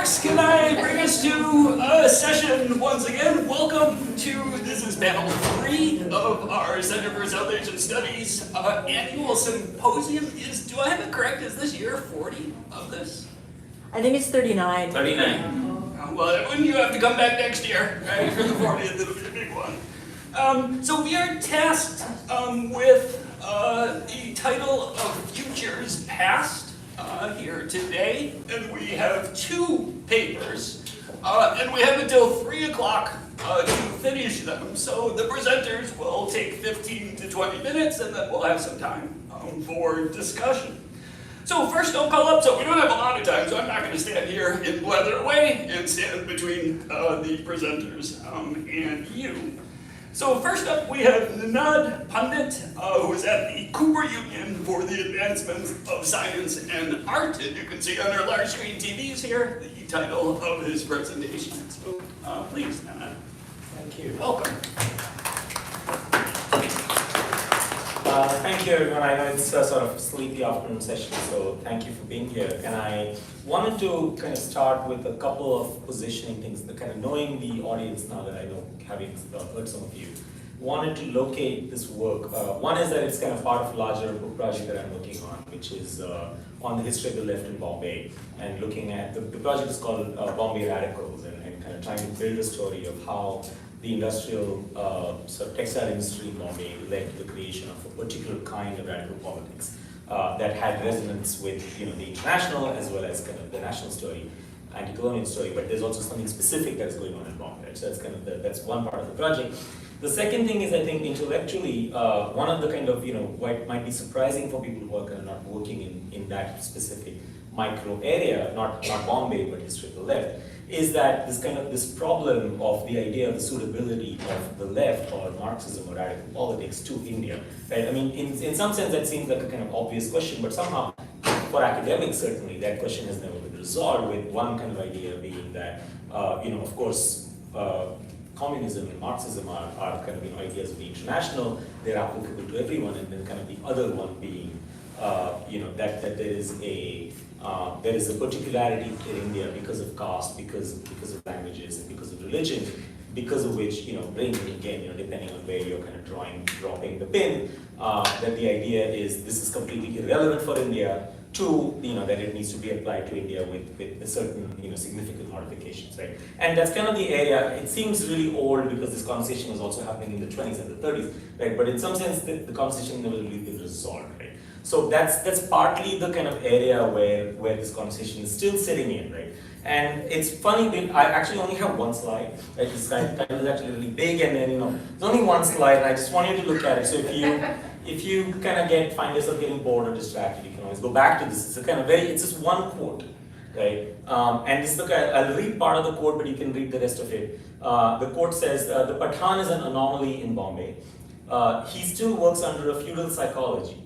folks, can I bring us to a session once again? Welcome to, this is panel 3 of our Center for South Asian Studies annual symposium. Do I have it correct? Is this year 40 of this? I think it's 39. 39. Well, when you have to come back next year, right, for the 40th, it'll be a big one. So we are tasked with the title of Futures Past here today, and we have 2 papers, and we have until 3 o'clock to finish them. So the presenters will take 15 to 20 minutes, and then we'll have some time for discussion. So first I'll call up, so we don't have a lot of time, so I'm not going to stand here and blather away and stand between the presenters and you. So first up we have Pandit, who is at the Cooper Union for the Advancement of Science and Art, and you can see on our large screen TVs here the title of his presentation. So please, Nanad. Thank you. Welcome. Thank you, everyone. I know it's a sort of sleepy afternoon session, so thank you for being here. And I wanted to kind of start with a couple of positioning things, the kind of knowing the audience now that I know, having heard some of you. Wanted to locate this work. One is that it's kind of part of a larger book project that I'm working on, which is on the history of the left in Bombay, and looking at, the project is called Bombay Radicals, and kind of trying to build a story of how the industrial sort of textile industry in Bombay led to the creation of a particular kind of radical politics that had resonance with the international as well as kind of the national story, anti-colonial story, but there's also something specific that's going on in Bombay. Right? So that's kind of that's one part of the project. The second thing is, I think intellectually, one of the kind of what might be surprising for people who are kind of not working in that specific micro area, not Bombay but history of the left, is that this problem of the idea of the suitability of the left or Marxism or radical politics to India. Right? I mean, in some sense that seems like a kind of obvious question, but somehow for academics certainly that question has never been resolved, with one kind of idea being that, of course, communism and Marxism are kind of ideas of the international, they're applicable to everyone, and then kind of the other one being that there is a particularity in India because of caste, because of languages, and because of religion, because of which, bringing again, depending on where you're kind of dropping the pin, that the idea is this is completely irrelevant for India, to, that it needs to be applied to India with a certain, significant modifications, right? And that's kind of the area. It seems really old because this conversation was also happening in the 20s and the 30s, right? But in some sense, the conversation never really been resolved, right? So that's partly the kind of area where this conversation is still sitting in, right? And it's funny, I actually only have one slide, right? This title is actually really big, and then there's only one slide, and I just want you to look at it. So if you kind of find yourself getting bored or distracted, you can always go back to this. It's just one quote, right? And this is I'll read part of the quote, but you can read the rest of it. The quote says, "The Pathan is an anomaly in Bombay. He still works under a feudal psychology.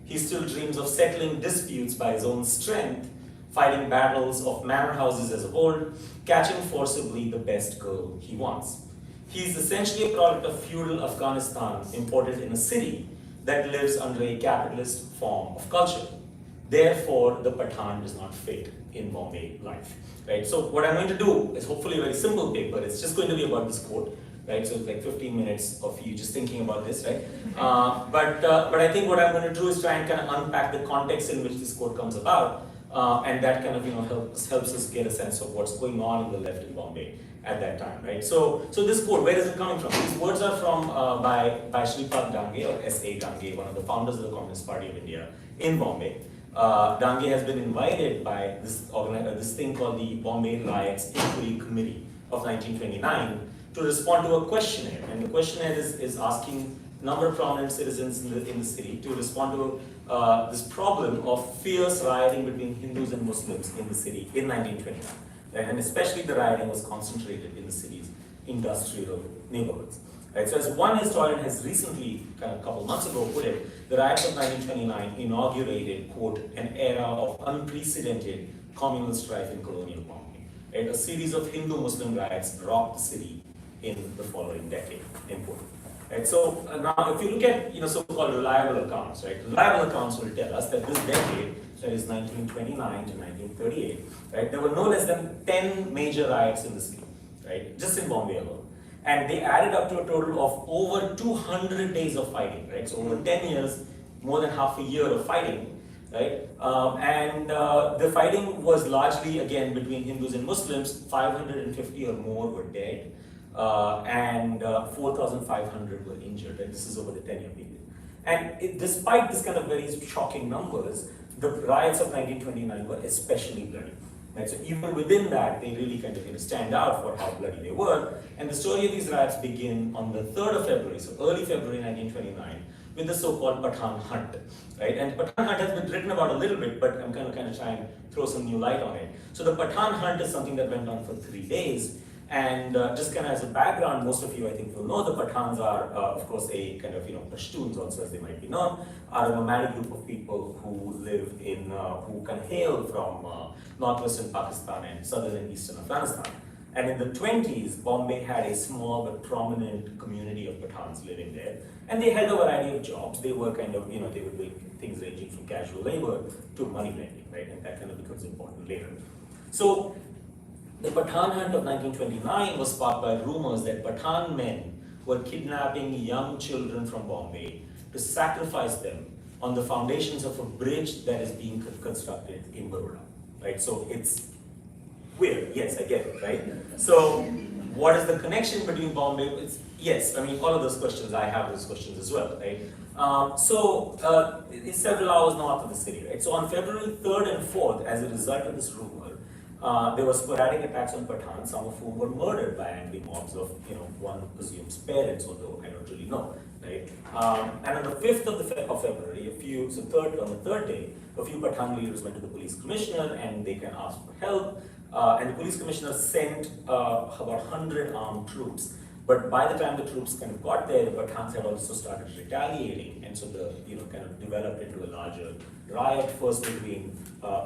He still dreams of settling disputes by his own strength, fighting battles of manor houses as of old, catching forcibly the best girl he wants. He is essentially a product of feudal Afghanistan imported in a city that lives under a capitalist form of culture. Therefore, the Pathan does not fit in Bombay life." Right? So what I'm going to do is hopefully a very simple paper. It's just going to be about this quote. Right, so it's like 15 minutes of you just thinking about this, right? But I think what I'm going to do is try and kind of unpack the context in which this quote comes about, and that kind of helps us get a sense of what's going on in the left in Bombay at that time, right? So this quote, where is it coming from? These words are from by Shripad Dange, or S.A. Dange, one of the founders of the Communist Party of India in Bombay. Dange has been invited by this thing called the Bombay Riots Inquiry Committee of 1929. To respond to a questionnaire, and the questionnaire is asking a number of prominent citizens in the city to respond to this problem of fierce rioting between Hindus and Muslims in the city in 1929. Right? And especially the rioting was concentrated in the city's industrial neighborhoods. Right? So as one historian has recently, kind of a couple months ago, put it, the riots of 1929 inaugurated, quote, an era of unprecedented communal strife in colonial Bombay. Right? A series of Hindu-Muslim riots rocked the city in the following decade, important. Right? So now if you look at so-called reliable accounts, right? Reliable accounts will tell us that this decade that is 1929 to 1938, right, there were no less than 10 major riots in the city, right, just in Bombay alone. And they added up to a total of over 200 days of fighting, right, so over 10 years, more than half a year of fighting, right, the fighting was largely, again, between Hindus and Muslims. 550 or more were dead, and 4,500 were injured, and this is over the 10-year period. And despite this kind of very shocking numbers, the riots of 1929 were especially bloody. Right? So even within that, they really kind of stand out for how bloody they were. And the story of these riots begin on the 3rd of February, so early February 1929, with the so-called Pathan Hunt. Right? And Pathan Hunt has been written about a little bit, but I'm going to kind of try and throw some new light on it. So the Pathan Hunt is something that went on for 3 days. And just kind of as a background, most of you I think will know the Pathans are, of course, a kind of, Pashtuns also as they might be known, are a nomadic group of people who live in, who can hail from northwestern Pakistan and southern and eastern Afghanistan. And in the 20s, Bombay had a small but prominent community of Pathans living there. And they held a variety of jobs. They were kind of, they were doing things ranging from casual labor to money lending, right? And that kind of becomes important later. So, the Pathan Hunt of 1929 was sparked by rumors that Pathan men were kidnapping young children from Bombay to sacrifice them on the foundations of a bridge that is being constructed in Baroda, right? So it's weird, yes, I get it, right? So what is the connection between Bombay? Yes, I mean, all of those questions, I have those questions as well, right? It's several hours north of the city, right? So on February 3rd and 4th, as a result of this rumor, there were sporadic attacks on Pathans, some of whom were murdered by angry mobs of, one assumes parents, although I don't really know, right? And on the 5th of February, on the third day, a few Pathan leaders went to the police commissioner and they can ask for help. And the police commissioner sent about 100 armed troops. But by the time the troops kind of got there, the Pathans had also started retaliating, and so the kind of developed into a larger riot, first between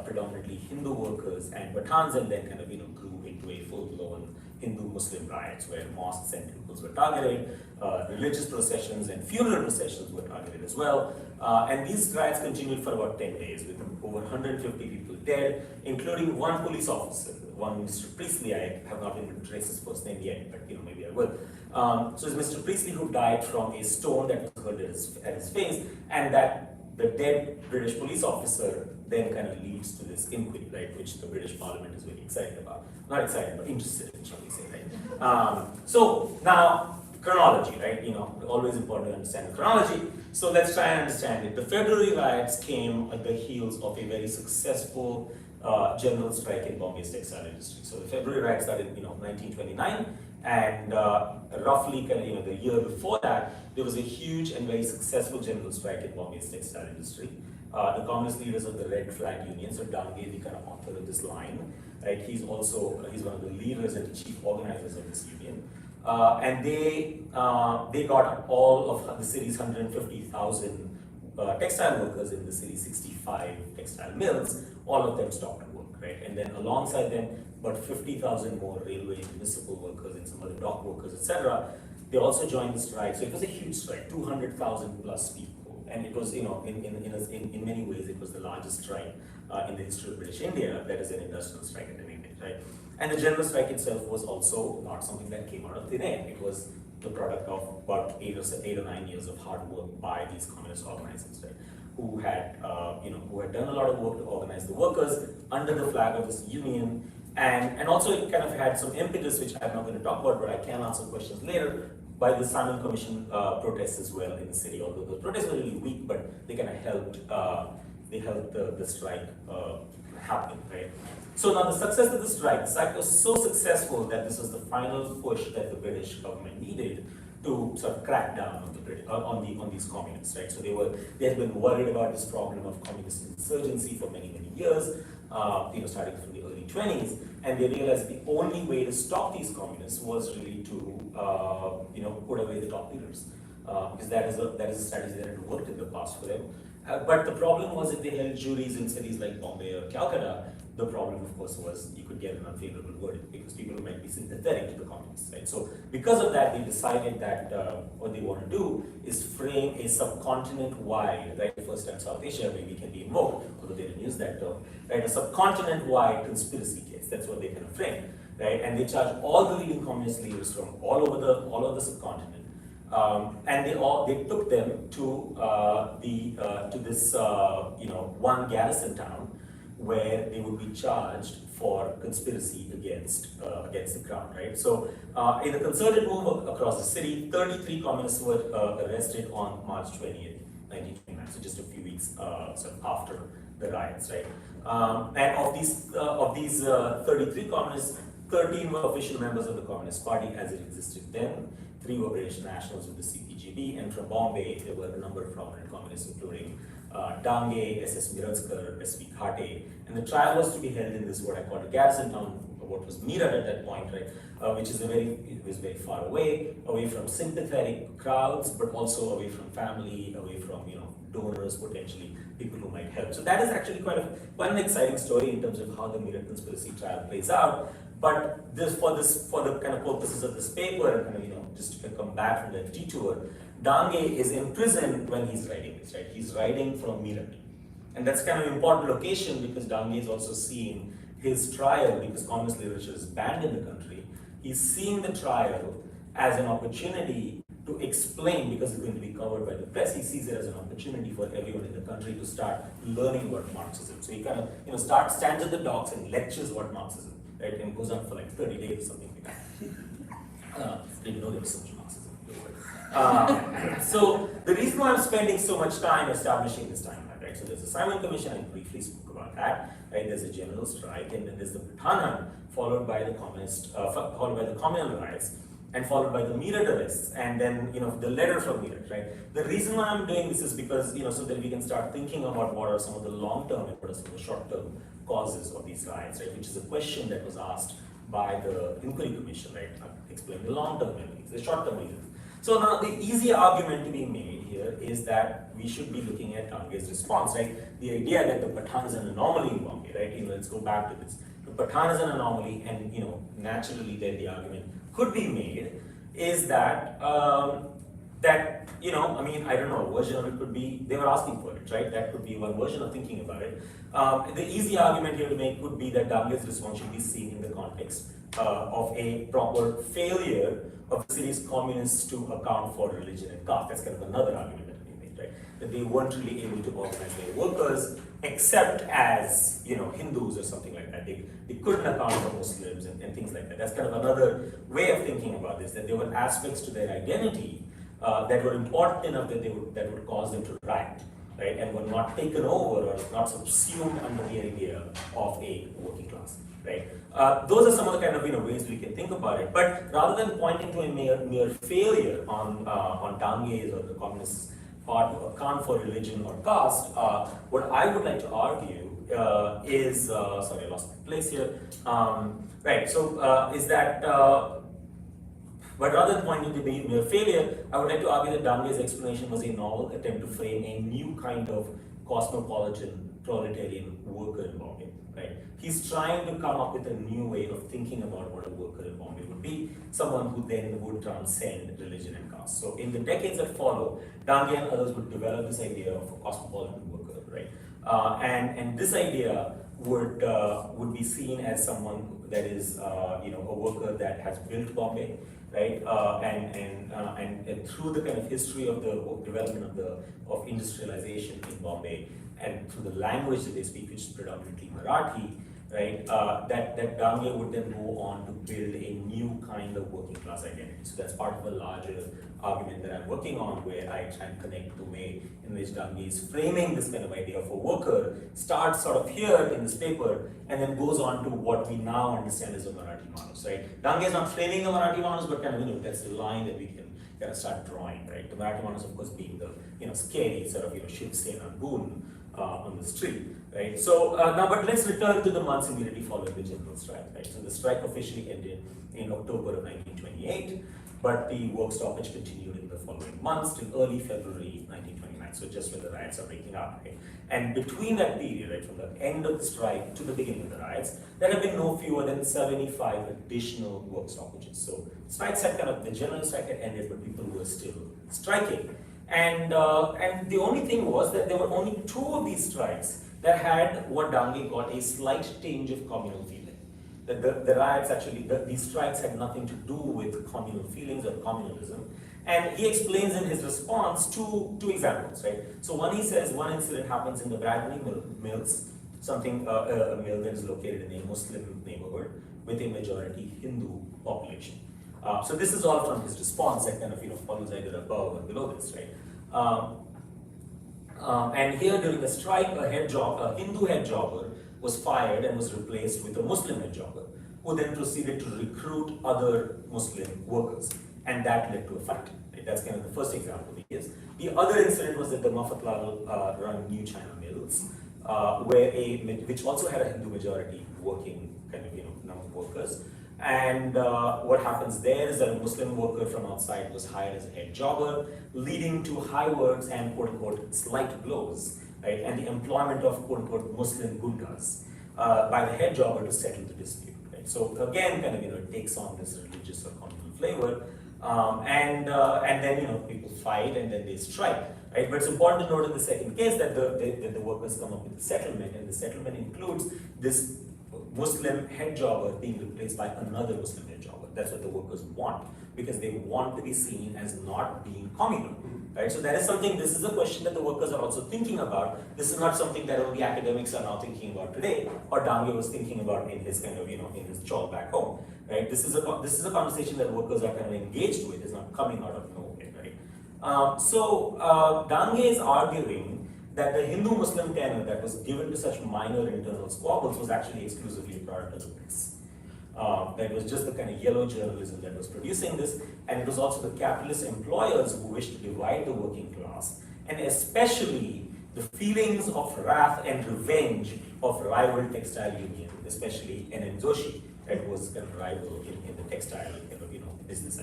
predominantly Hindu workers and Pathans, and then kind of grew into a full-blown Hindu-Muslim riots where mosques and temples were targeted, religious processions and funeral processions were targeted as well. And these riots continued for about 10 days with over 150 people dead, including one police officer, one Mr. Priestley. I have not been able to trace his first name yet, but maybe I will. So it's Mr. Priestley who died from a stone that was hurled at his face, and that the dead British police officer then kind of leads to this inquiry, right, which the British Parliament is very excited about. Not excited, but interested in, shall we say, right? So now, chronology, right? Always important to understand the chronology. So let's try and understand it. The February riots came at the heels of a very successful general strike in Bombay's textile industry. So the February riots started in 1929, and roughly kind of the year before that, there was a huge and very successful general strike in Bombay's textile industry. The communist leaders of the Red Flag Union, so Dange, the kind of author of this line, right? He's one of the leaders and the chief organizers of this union. And they got all of the city's 150,000 textile workers in the city's 65 textile mills. All of them stopped work, right? And then alongside them, about 50,000 more railway and municipal workers and some other dock workers, etc. They also joined the strike. So it was a huge strike, 200,000 plus people. And it was, in many ways, it was the largest strike in the history of British India. That is an industrial strike at any rate, right? And the general strike itself was also not something that came out of thin air. It was the product of about 8 or 9 years of hard work by these communist organizers, right? Who had done a lot of work to organize the workers under the flag of this union, and also it kind of had some impetus, which I'm not going to talk about, but I can answer questions later, by the Simon Commission protests as well in the city. Although the protests were really weak, but they kind of helped. They helped the strike happen, right? So now the success of the strike was so successful that this was the final push that the British government needed to sort of crack down on these communists, right? So they had been worried about this problem of communist insurgency for many years, starting from the early 20s, and they realized the only way to stop these communists was really to put away the top leaders, because that is a strategy that had worked in the past for them. But the problem was, if they held juries in cities like Bombay or Calcutta, The problem, of course, was you could get an unfavorable verdict because people who might be sympathetic to the communists, right? So because of that, they decided that what they want to do is frame a subcontinent-wide, right? First time South Asia maybe can be invoked, although they didn't use that term, right? A subcontinent-wide conspiracy case. That's what they kind of frame, right? And they charge all the leading communist leaders from all over the subcontinent. And they took them to this one garrison town where they would be charged for conspiracy against the crown, right? So in a concerted move across the city, 33 communists were arrested on March 20th, 1929, so just a few weeks sort of after the riots, right? And of these 33 communists, 13 were official members of the Communist Party as it existed then. 3 were British nationals with the CPGB, and from Bombay, there were a number of prominent communists, including Dange, SS Mirazkar, SV Khate, and the trial was to be held in this what I call a garrison town, what was Meerut at that point, right? Which is it was very far away from sympathetic crowds, but also away from family, away from donors, potentially people who might help. So that is actually quite an exciting story in terms of how the Meerut conspiracy trial plays out. But for the kind of purposes of this paper, and just to come back from that detour, Dange is imprisoned when he's writing this, right? He's writing from Meerut. And that's kind of an important location because Dange is also seeing his trial, because communist literature is banned in the country. He's seeing the trial as an opportunity to explain, because it's going to be covered by the press, he sees it as an opportunity for everyone in the country to start learning what Marxism. So he kind of stands at the docks and lectures what Marxism, right? And goes on for like 30 days or something like that. Didn't know there was so much Marxism. So the reason why I'm spending so much time establishing this timeline, right? So there's a Simon Commission, I briefly spoke about that, right? There's a general strike, and then there's the Pathans, followed by the Colonial riots, and followed by the Meerut arrests, and then the letter from Meerut, right? The reason why I'm doing this is because so that we can start thinking about what are some of the long-term and what are some of the short-term causes of these riots, right? Which is a question that was asked by the Inquiry Commission, right? Explain the long-term reasons, the short-term reasons. So now the easy argument to be made here is that we should be looking at Dange's response, right? The idea that the Pathan is an anomaly in Bombay, right? Let's go back to this. The Pathan is an anomaly, and naturally then the argument could be made is that I don't know, a version of it could be they were asking for it, right? That could be one version of thinking about it. The easy argument here to make could be that Dange's response should be seen in the context of a proper failure of the city's communists to account for religion and caste. That's kind of another argument that can be made, right? That they weren't really able to organize their workers except as Hindus or something like that. They couldn't account for Muslims and things like that. That's kind of another way of thinking about this, that there were aspects to their identity that were important enough that would cause them to riot, right? And were not taken over or not subsumed under the idea of a working class, right? Those are some of the kind of ways we can think about it. But rather than pointing to a mere failure on Dange's or the communists' part to account for religion or caste, what I would like to argue is sorry, I lost my place here. Right. So is that. But rather than pointing to the mere failure, I would like to argue that Dange's explanation was a novel attempt to frame a new kind of cosmopolitan proletarian worker in Bombay, right? He's trying to come up with a new way of thinking about what a worker in Bombay would be, someone who then would transcend religion and caste. So in the decades that follow, Dange and others would develop this idea of a cosmopolitan worker, right? And this idea would be seen as someone that is a worker that has built Bombay, right? And through the kind of history of the development of industrialization in Bombay, and through the language that they speak, which is predominantly Marathi, right? That Dange would then go on to build a new kind of working class identity. So that's part of a larger argument that I'm working on, where I try and connect the way in which Dange is framing this kind of idea of a worker, starts sort of here in this paper, and then goes on to what we now understand as the Marathi Manus, right? Dange is not framing the Marathi Manus, but kind of, that's the line that we can kind of start drawing, right? The Marathi Manus, of course, being the scary sort of, Shiv Sena Boon on the street, right? So now, but let's return to the months immediately following the general strike, right? So the strike officially ended in October of 1928, but the work stoppage continued in the following months till early February 1929, so just when the riots are breaking out. Right? And between that period, right, from the end of the strike to the beginning of the riots, there have been no fewer than 75 additional work stoppages. So strikes had the general strike had ended, but people were still striking. And the only thing was that there were only 2 of these strikes that had what Dange called a slight tinge of communal feeling. That the riots actually, these strikes had nothing to do with communal feelings or communalism. And he explains in his response two examples, right? So one, he says, one incident happens in the Bradley Mills, something, a mill that is located in a Muslim neighborhood with a majority Hindu population. So this is all from his response that follows either above or below this, right? And here during the strike, a Hindu head jobber was fired and was replaced with a Muslim head jobber, who then proceeded to recruit other Muslim workers, and that led to a fight. Right? That's kind of the first example he gives. The other incident was at the Mafatlal run New China Mills, which also had a Hindu majority working number of workers. And what happens there is that a Muslim worker from outside was hired as a head jobber, leading to high words and quote-unquote slight blows, right? And the employment of quote-unquote Muslim gundas by the head jobber to settle the dispute, right? So again, it takes on this religious or communal flavor, and then people fight and then they strike, right? But it's important to note in the second case that the workers come up with a settlement, and the settlement includes this Muslim head jobber being replaced by another Muslim head jobber. That's what the workers want, because they want to be seen as not being communal, right? So that is something, this is a question that the workers are also thinking about. This is not something that only academics are now thinking about today, or Dange was thinking about in his in his job back home, right? This is a conversation that workers are engaged with. It's not coming out of nowhere, right? So Dange is arguing that the Hindu-Muslim tenor that was given to such minor internal squabbles was actually exclusively a product of the press. That was just the yellow journalism that was producing this, and it was also the capitalist employers who wished to divide the working class, and especially the feelings of wrath and revenge of rival textile union, especially NN Joshi, that was rival in the textile business,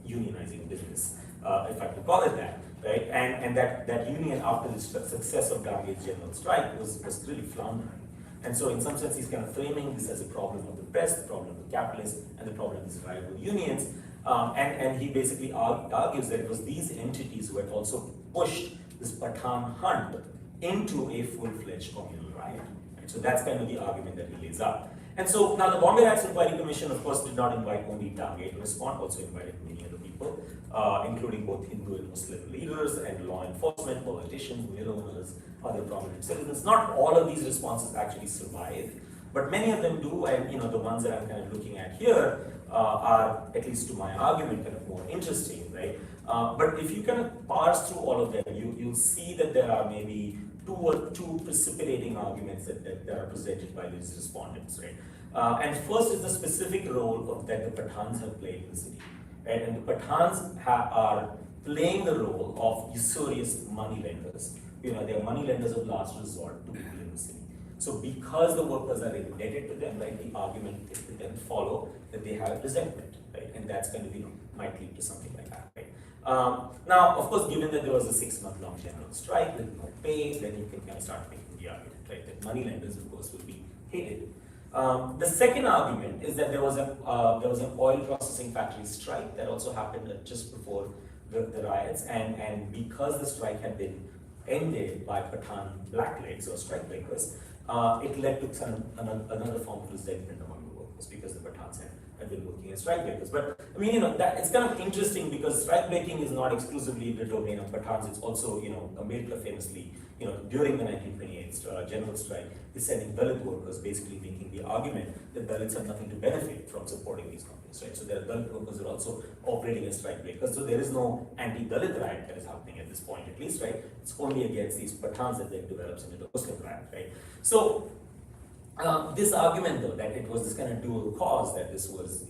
unionizing business, if I could call it that. Right? And that union, after the success of Dange's general strike, was really floundering. And so in some sense, he's framing this as a problem of the press, the problem of the capitalists, and the problem of these rival unions. And he basically argues that it was these entities who had also pushed this Pathan hunt into a full-fledged communal riot. Right? So that's the argument that he lays out. And so now the Bombay Riots Inquiry Commission, of course, did not invite only Dange to respond, also invited many other people, including both Hindu and Muslim leaders and law enforcement, politicians, mill owners, other prominent citizens. Not all of these responses actually survive, but many of them do, and the ones that I'm looking at here are, at least to my argument, more interesting, right? But if you parse through all of them, you'll see that there are maybe two precipitating arguments that are presented by these respondents, right? And first is the specific role that the Pathans have played in the city, right? And the Pathans are playing the role of usurious moneylenders. They are moneylenders of last resort to people in the city. So because the workers are indebted to them, right, the argument is to then follow that they have resentment, right? And that's might lead to something like that, right? Now, of course, given that there was a 6-month-long general strike with no pay, then you can start making the argument, right, that moneylenders, of course, will be hated. The second argument is that there was an oil processing factory strike that also happened just before the riots, and because the strike had been ended by Pathan blacklegs or strike breakers, it led to another form of resentment among the workers because the Pathans had been working as strike breakers. But I mean, that it's interesting because strike breaking is not exclusively the domain of Pathans. It's also, America famously, during the 1928 general strike, is sending Dalit workers, basically making the argument that Dalits have nothing to benefit from supporting these companies, right? So there are Dalit workers who are also operating as strike breakers. So there is no anti-Dalit riot that is happening at this point, at least, right? It's only against these Pathans that then develops into a Muslim riot, right? So this argument, though, that it was this dual cause, that this was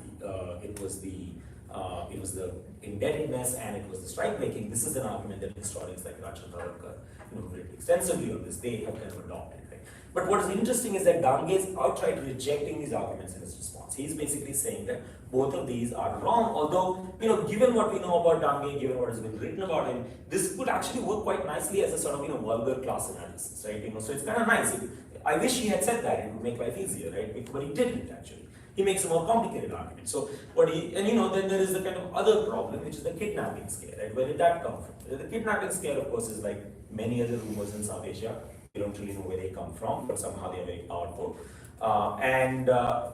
it was the indebtedness and it was the strike breaking. This is an argument that historians like Rajchandra have written extensively on this. They have adopted, right? But what is interesting is that Dange is outright rejecting these arguments in his response. He's basically saying that both of these are wrong, although, given what we know about Dange, given what has been written about him, this could actually work quite nicely as a sort of, vulgar class analysis, right? So it's kind of nice. I wish he had said that, it would make life easier, right? But he didn't actually. He makes a more complicated argument. So then there is the kind of other problem, which is the kidnapping scare, right? Where did that come from? The kidnapping scare, of course, is like many other rumors in South Asia. We don't really know where they come from, but somehow they are very powerful.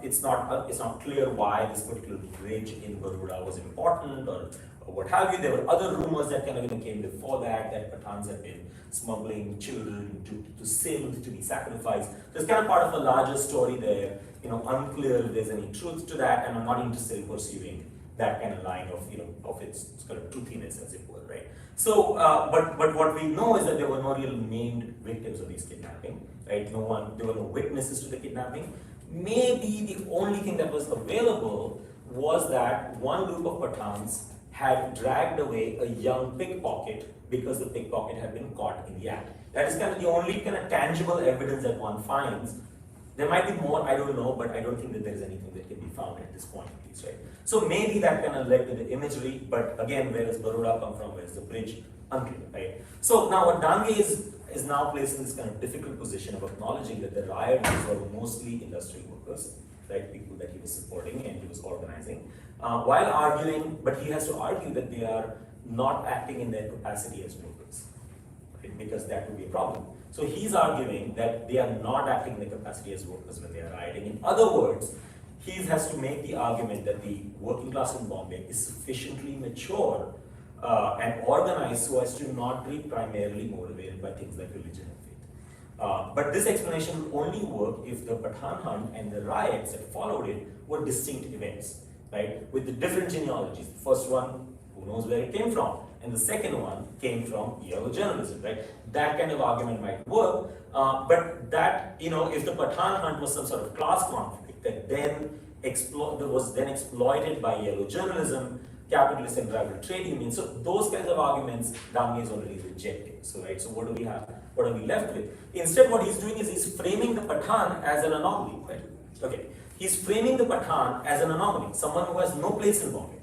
It's not clear why this particular bridge in Baroda was important or what have you. There were other rumors that kind of came before that Pathans had been smuggling children to Sindh to be sacrificed. There's kind of part of a larger story there. Unclear if there's any truth to that, and I'm not interested in pursuing that kind of line of its kind of truthiness, as it were, right? So, but what we know is that there were no real named victims of these kidnapping, right? There were no witnesses to the kidnapping. Maybe the only thing that was available was that one group of Pathans had dragged away a young pickpocket because the pickpocket had been caught in the act. That is kind of the only kind of tangible evidence that one finds. There might be more, I don't know, but I don't think that there is anything that can be found at this point, at least, right? So maybe that kind of led to the imagery, but again, where does Baroda come from? Where is the bridge? Unclear, right? So now what Dange is now placed in this kind of difficult position of acknowledging that the riots were mostly industrial workers, right? People that he was supporting and he was organizing, while arguing, but he has to argue that they are not acting in their capacity as workers, right? Because that would be a problem. So he's arguing that they are not acting in their capacity as workers when they are rioting. In other words, he has to make the argument that the working class in Bombay is sufficiently mature and organized so as to not be primarily motivated by things like religion and faith. But this explanation will only work if the Pathan hunt and the riots that followed it were distinct events, right? With the different genealogies. The first one, who knows where it came from? And the second one came from yellow journalism, right? That kind of argument might work, but that, if the Pathan hunt was some sort of class conflict that was then exploited by yellow journalism, capitalist and rival trade unions, so those kinds of arguments Dange is already rejecting. So, right, so what do we have? What are we left with? Instead, what he's doing is he's framing the Pathan as an anomaly, right? Okay, he's framing the Pathan as an anomaly, someone who has no place in Bombay.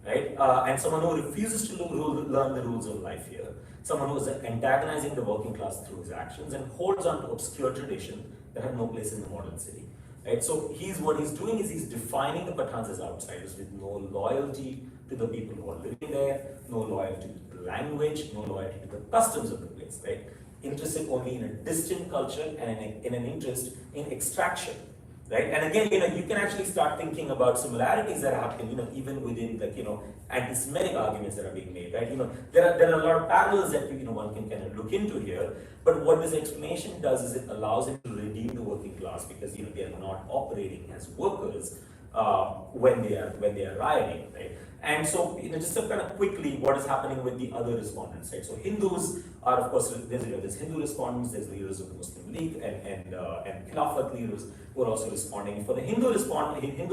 Right? And someone who refuses to learn the rules of life here, someone who is antagonizing the working class through his actions and holds on to obscure tradition that have no place in the modern city. Right? So what he's doing is he's defining the Pathans as outsiders with no loyalty to the people who are living there, no loyalty to the language, no loyalty to the customs of the place, right? Interested only in a distant culture and in an interest in extraction. Right? And again, you can actually start thinking about similarities that happen, even within the, anti-Semitic arguments that are being made, right? There are a lot of parallels that, one can kind of look into here. But what this explanation does is it allows it to redeem the working class because, they are not operating as workers when they are rioting, right? And so, just to kind of quickly, what is happening with the other respondents, right? So Hindus are, of course, there's Hindu respondents, there's leaders of the Muslim League and Khilafat leaders who are also responding. For the Hindu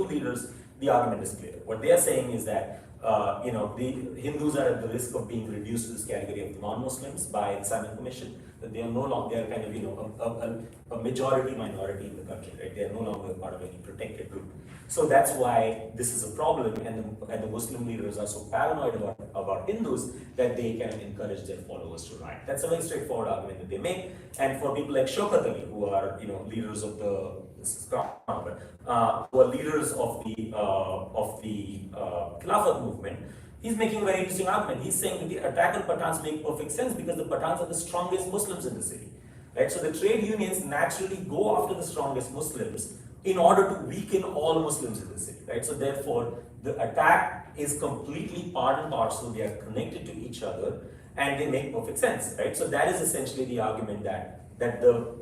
leaders, the argument is clear. What they are saying is that, the Hindus are at the risk of being reduced to this category of non-Muslims by the Simon Commission. That they are no longer, they are kind of, a majority minority in the country, right? They are no longer part of any protected group. So that's why this is a problem, and the Muslim leaders are so paranoid about Hindus that they kind of encourage their followers to riot. That's a very straightforward argument that they make. And for people like Shaukat Ali, who are leaders of the who are leaders of the Khilafat movement, he's making a very interesting argument. He's saying that the attack on Pathans make perfect sense because the Pathans are the strongest Muslims in the city. Right? So the trade unions naturally go after the strongest Muslims in order to weaken all Muslims in the city. Right? So therefore, the attack is completely part and parcel. They are connected to each other and they make perfect sense. Right? So that is essentially the argument that the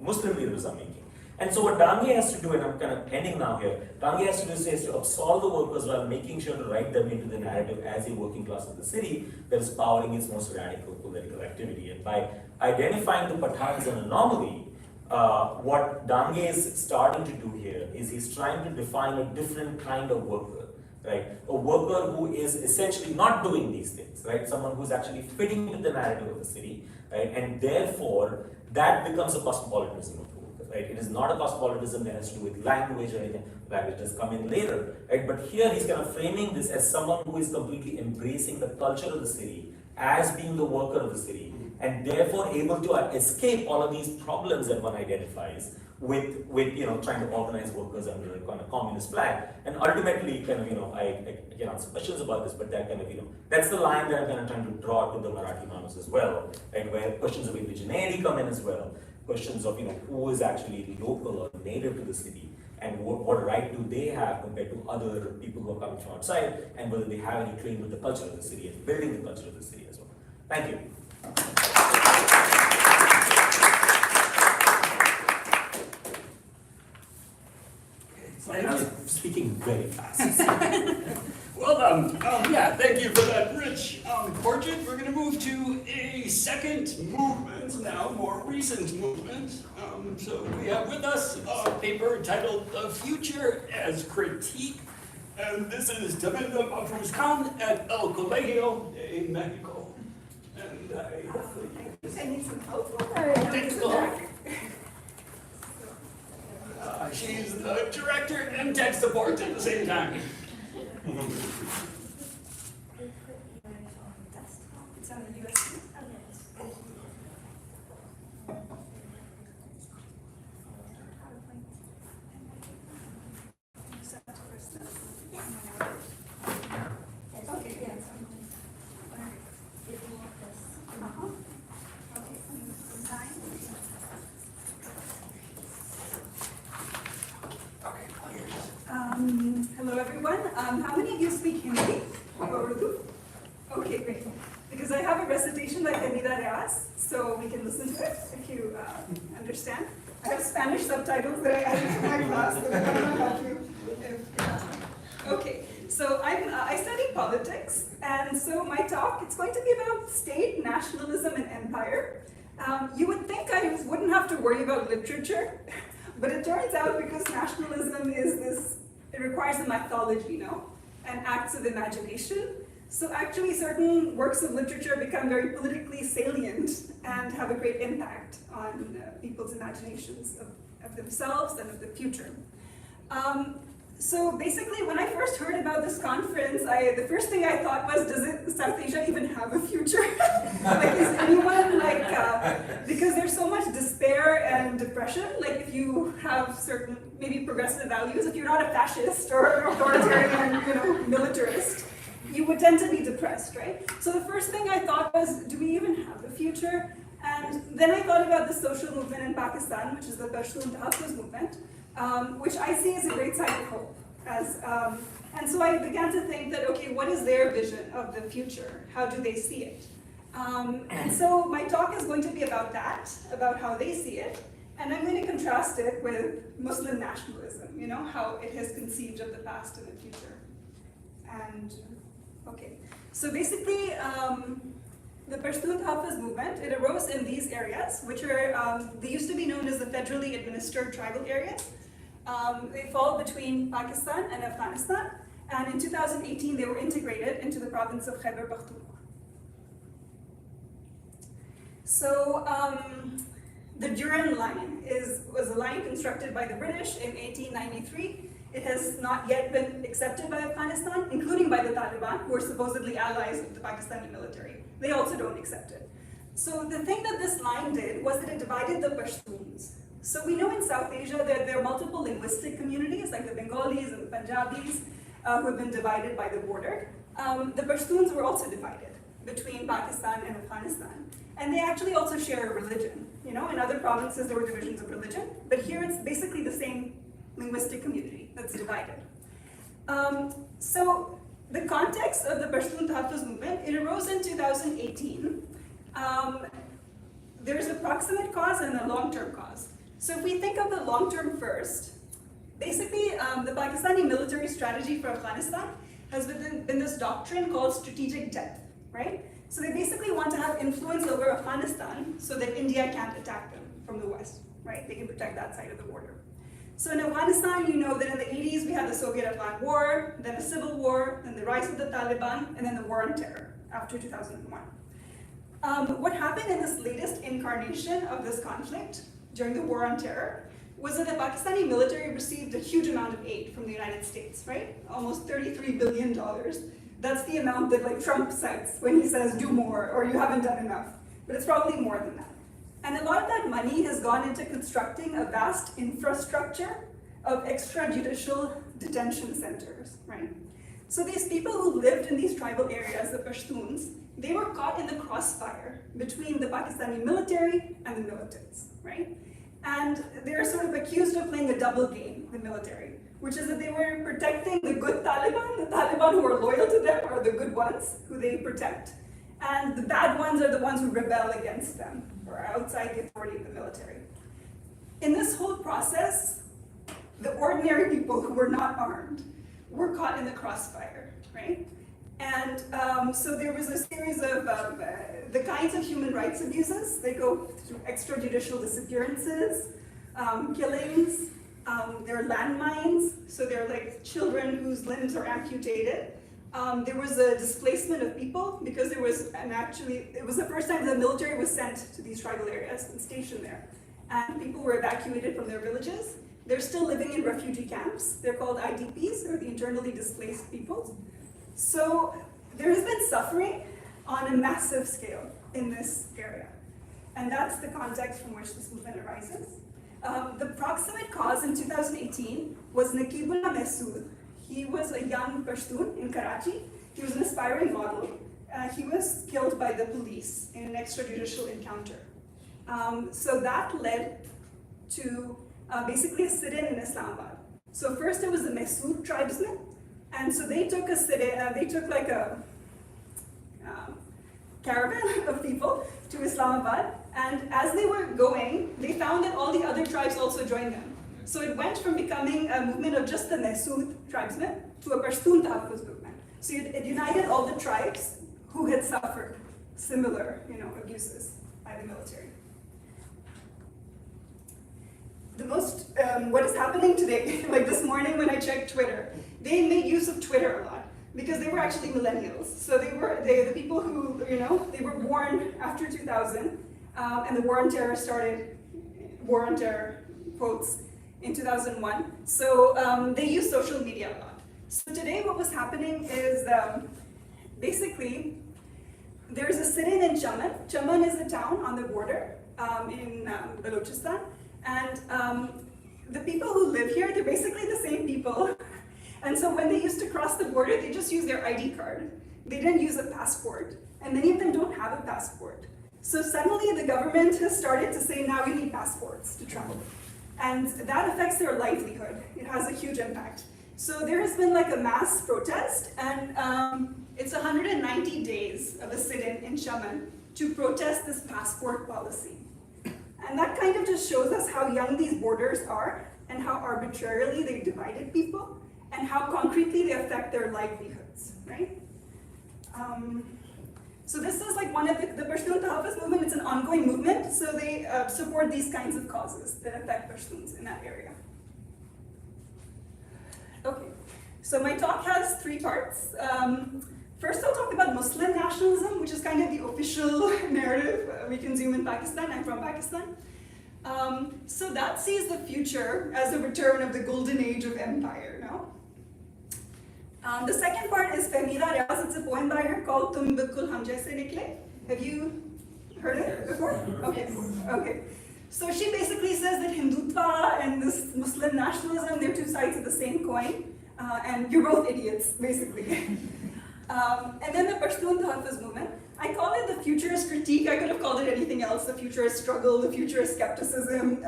Muslim leaders are making. And so what Dange has to do, and I'm kind of ending now here, Dange has to do is to absolve the workers while making sure to write them into the narrative as a working class of the city that is powering its most radical political activity. And by identifying the Pathan as an anomaly, what Dange is starting to do here is he's trying to define a different kind of worker, right? A worker who is essentially not doing these things, right? Someone who's actually fitting into the narrative of the city, right? And therefore, that becomes a cosmopolitanism of the world, right? It is not a cosmopolitanism that has to do with language or anything. Language does come in later, right? But here he's kind of framing this as someone who is completely embracing the culture of the city as being the worker of the city, and therefore able to escape all of these problems that one identifies with trying to organize workers under a kind of communist flag. And ultimately, kind of, I can answer questions about this, but that kind of, that's the line that I'm kind of trying to draw to the Marathi Manus as well, right? Where questions of indigeneity come in as well, questions of, who is actually local or native to the city, and what right do they have compared to other people who are coming from outside, and whether they have any claim with the culture of the city and building the culture of the city as well. Thank you. I'm speaking very fast. Well done. Yeah, thank you for that rich portrait. We're going to move to a second movement now, more recent movement. So we have with us a paper titled "The Future as Critique," and this is Tabinda Mahfooz at El Colegio de Mexico. And I need some help. technical help. She's the director and tech support at the same time. It's on the USB. Okay, yeah. Hello everyone. How many of you speak Hindi or Urdu? Okay, great. Because I have a recitation by Tabinda Riots, so we can listen to it if you understand. I have Spanish subtitles that I added to my class, but I don't know how to. Okay, so I study politics, and so my talk, it's going to be about state, nationalism, and empire. You would think I wouldn't have to worry about literature, but it turns out because nationalism is this, it requires a mythology, and acts of imagination. So actually certain works of literature become very politically salient and have a great impact on people's imaginations of themselves and of the future. So basically when I first heard about this conference, the first thing I thought was, does South Asia even have a future? Like, is anyone because there's so much despair and depression, like if you have certain, maybe progressive values, if you're not a fascist or authoritarian, militarist, you would tend to be depressed, right? So the first thing I thought was, do we even have a future? And then I thought about the social movement in Pakistan, which is the Mahfooz movement, which I see as a great sign of hope. And so I began to think that, okay, what is their vision of the future? How do they see it? And so my talk is going to be about that, about how they see it, and I'm going to contrast it with Muslim nationalism, how it has conceived of the past and the future. And, okay, so basically, the Mahfooz movement, it arose in these areas, which are, they used to be known as the federally administered tribal areas. They fall between Pakistan and Afghanistan, and in 2018 they were integrated into the province of Khyber Pakhtunkhwa. So the Durand Line was a line constructed by the British in 1893. It has not yet been accepted by Afghanistan, including by the Taliban, who are supposedly allies of the Pakistani military. They also don't accept it. So the thing that this line did was that it divided the Pashtuns. So we know in South Asia that there are multiple linguistic communities, like the Bengalis and the Punjabis, who have been divided by the border. The Pashtuns were also divided between Pakistan and Afghanistan. And they actually also share a religion. In other provinces there were divisions of religion, but here it's basically the same linguistic community that's divided. So the context of the Mahfooz movement, it arose in 2018. There's a proximate cause and a long-term cause. So if we think of the long-term first, basically the Pakistani military strategy for Afghanistan has been this doctrine called strategic depth, right? So they basically want to have influence over Afghanistan so that India can't attack them from the west, right? They can protect that side of the border. So in Afghanistan, you know that in the 80s we had the Soviet-Afghan War, then a civil war, then the rise of the Taliban, and then the war on terror after 2001. What happened in this latest incarnation of this conflict during the War on Terror was that the Pakistani military received a huge amount of aid from the United States, right? Almost $33 billion. That's the amount that like Trump cites when he says do more or you haven't done enough. But it's probably more than that. And a lot of that money has gone into constructing a vast infrastructure of extrajudicial detention centers, right? So these people who lived in these tribal areas, the Pashtuns, they were caught in the crossfire between the Pakistani military and the militants, right? And they're sort of accused of playing a double game, the military, which is that they were protecting the good Taliban, the Taliban who are loyal to them are the good ones who they protect, and the bad ones are the ones who rebel against them or are outside the authority of the military. In this whole process, the ordinary people who were not armed were caught in the crossfire, right? And so there was a series of the kinds of human rights abuses. They go through extrajudicial disappearances, killings, there are landmines, so they're like children whose limbs are amputated. There was a displacement of people because there was it was the first time the military was sent to these tribal areas and stationed there. And people were evacuated from their villages. They're still living in refugee camps. They're called IDPs, or the internally displaced peoples. So there has been suffering on a massive scale in this area. And that's the context from which this movement arises. The proximate cause in 2018 was Nikita Mahfooz. He was a young Pashtun in Karachi. He was an aspiring model. He was killed by the police in an extrajudicial encounter. So that led to basically a sit-in in Islamabad. So first it was the Mahfooz tribesmen, and so they took a sit-in, they took like a caravan of people to Islamabad, and as they were going, they found that all the other tribes also joined them. So it went from becoming a movement of just the Mahfooz tribesmen to a Pashtun Tahaffuz movement. So it united all the tribes who had suffered similar, abuses by the military. What is happening today, like this morning when I checked Twitter, they made use of Twitter a lot because they were actually millennials. So they the people who, they were born after 2000, and the War on Terror started, War on Terror, quotes, in 2001. So they use social media a lot. So today what was happening is basically there's a sit-in in Chaman. Chaman is a town on the border in Balochistan. And the people who live here, they're basically the same people. And so when they used to cross the border, they just used their ID card. They didn't use a passport. And many of them don't have a passport. So suddenly the government has started to say, now you need passports to travel. And that affects their livelihood. It has a huge impact. So there has been like a mass protest, and it's 190 days of a sit-in in Chaman to protest this passport policy. And that kind of just shows us how young these borders are and how arbitrarily they divided people and how concretely they affect their livelihoods, right? So this is like one of the Pashtun Tahaffuz movement. It's an ongoing movement, so they support these kinds of causes that affect Pashtuns in that area. Okay, so my talk has 3 parts. First, I'll talk about Muslim nationalism, which is kind of the official narrative we consume in Pakistan. I'm from Pakistan. So that sees the future as a return of the golden age of empire, no? The second part is Fahmida Riaz. It's a poem by her called Tum Bilkul Hum Jaise Nikle. Have you heard it before? Okay. So she basically says that Hindutva and this Muslim nationalism, they're 2 sides of the same coin, and you're both idiots, basically. And then the Pashtun Tahaffuz movement, I call it the futurist critique. I could have called it anything else, the futurist struggle, the futurist skepticism.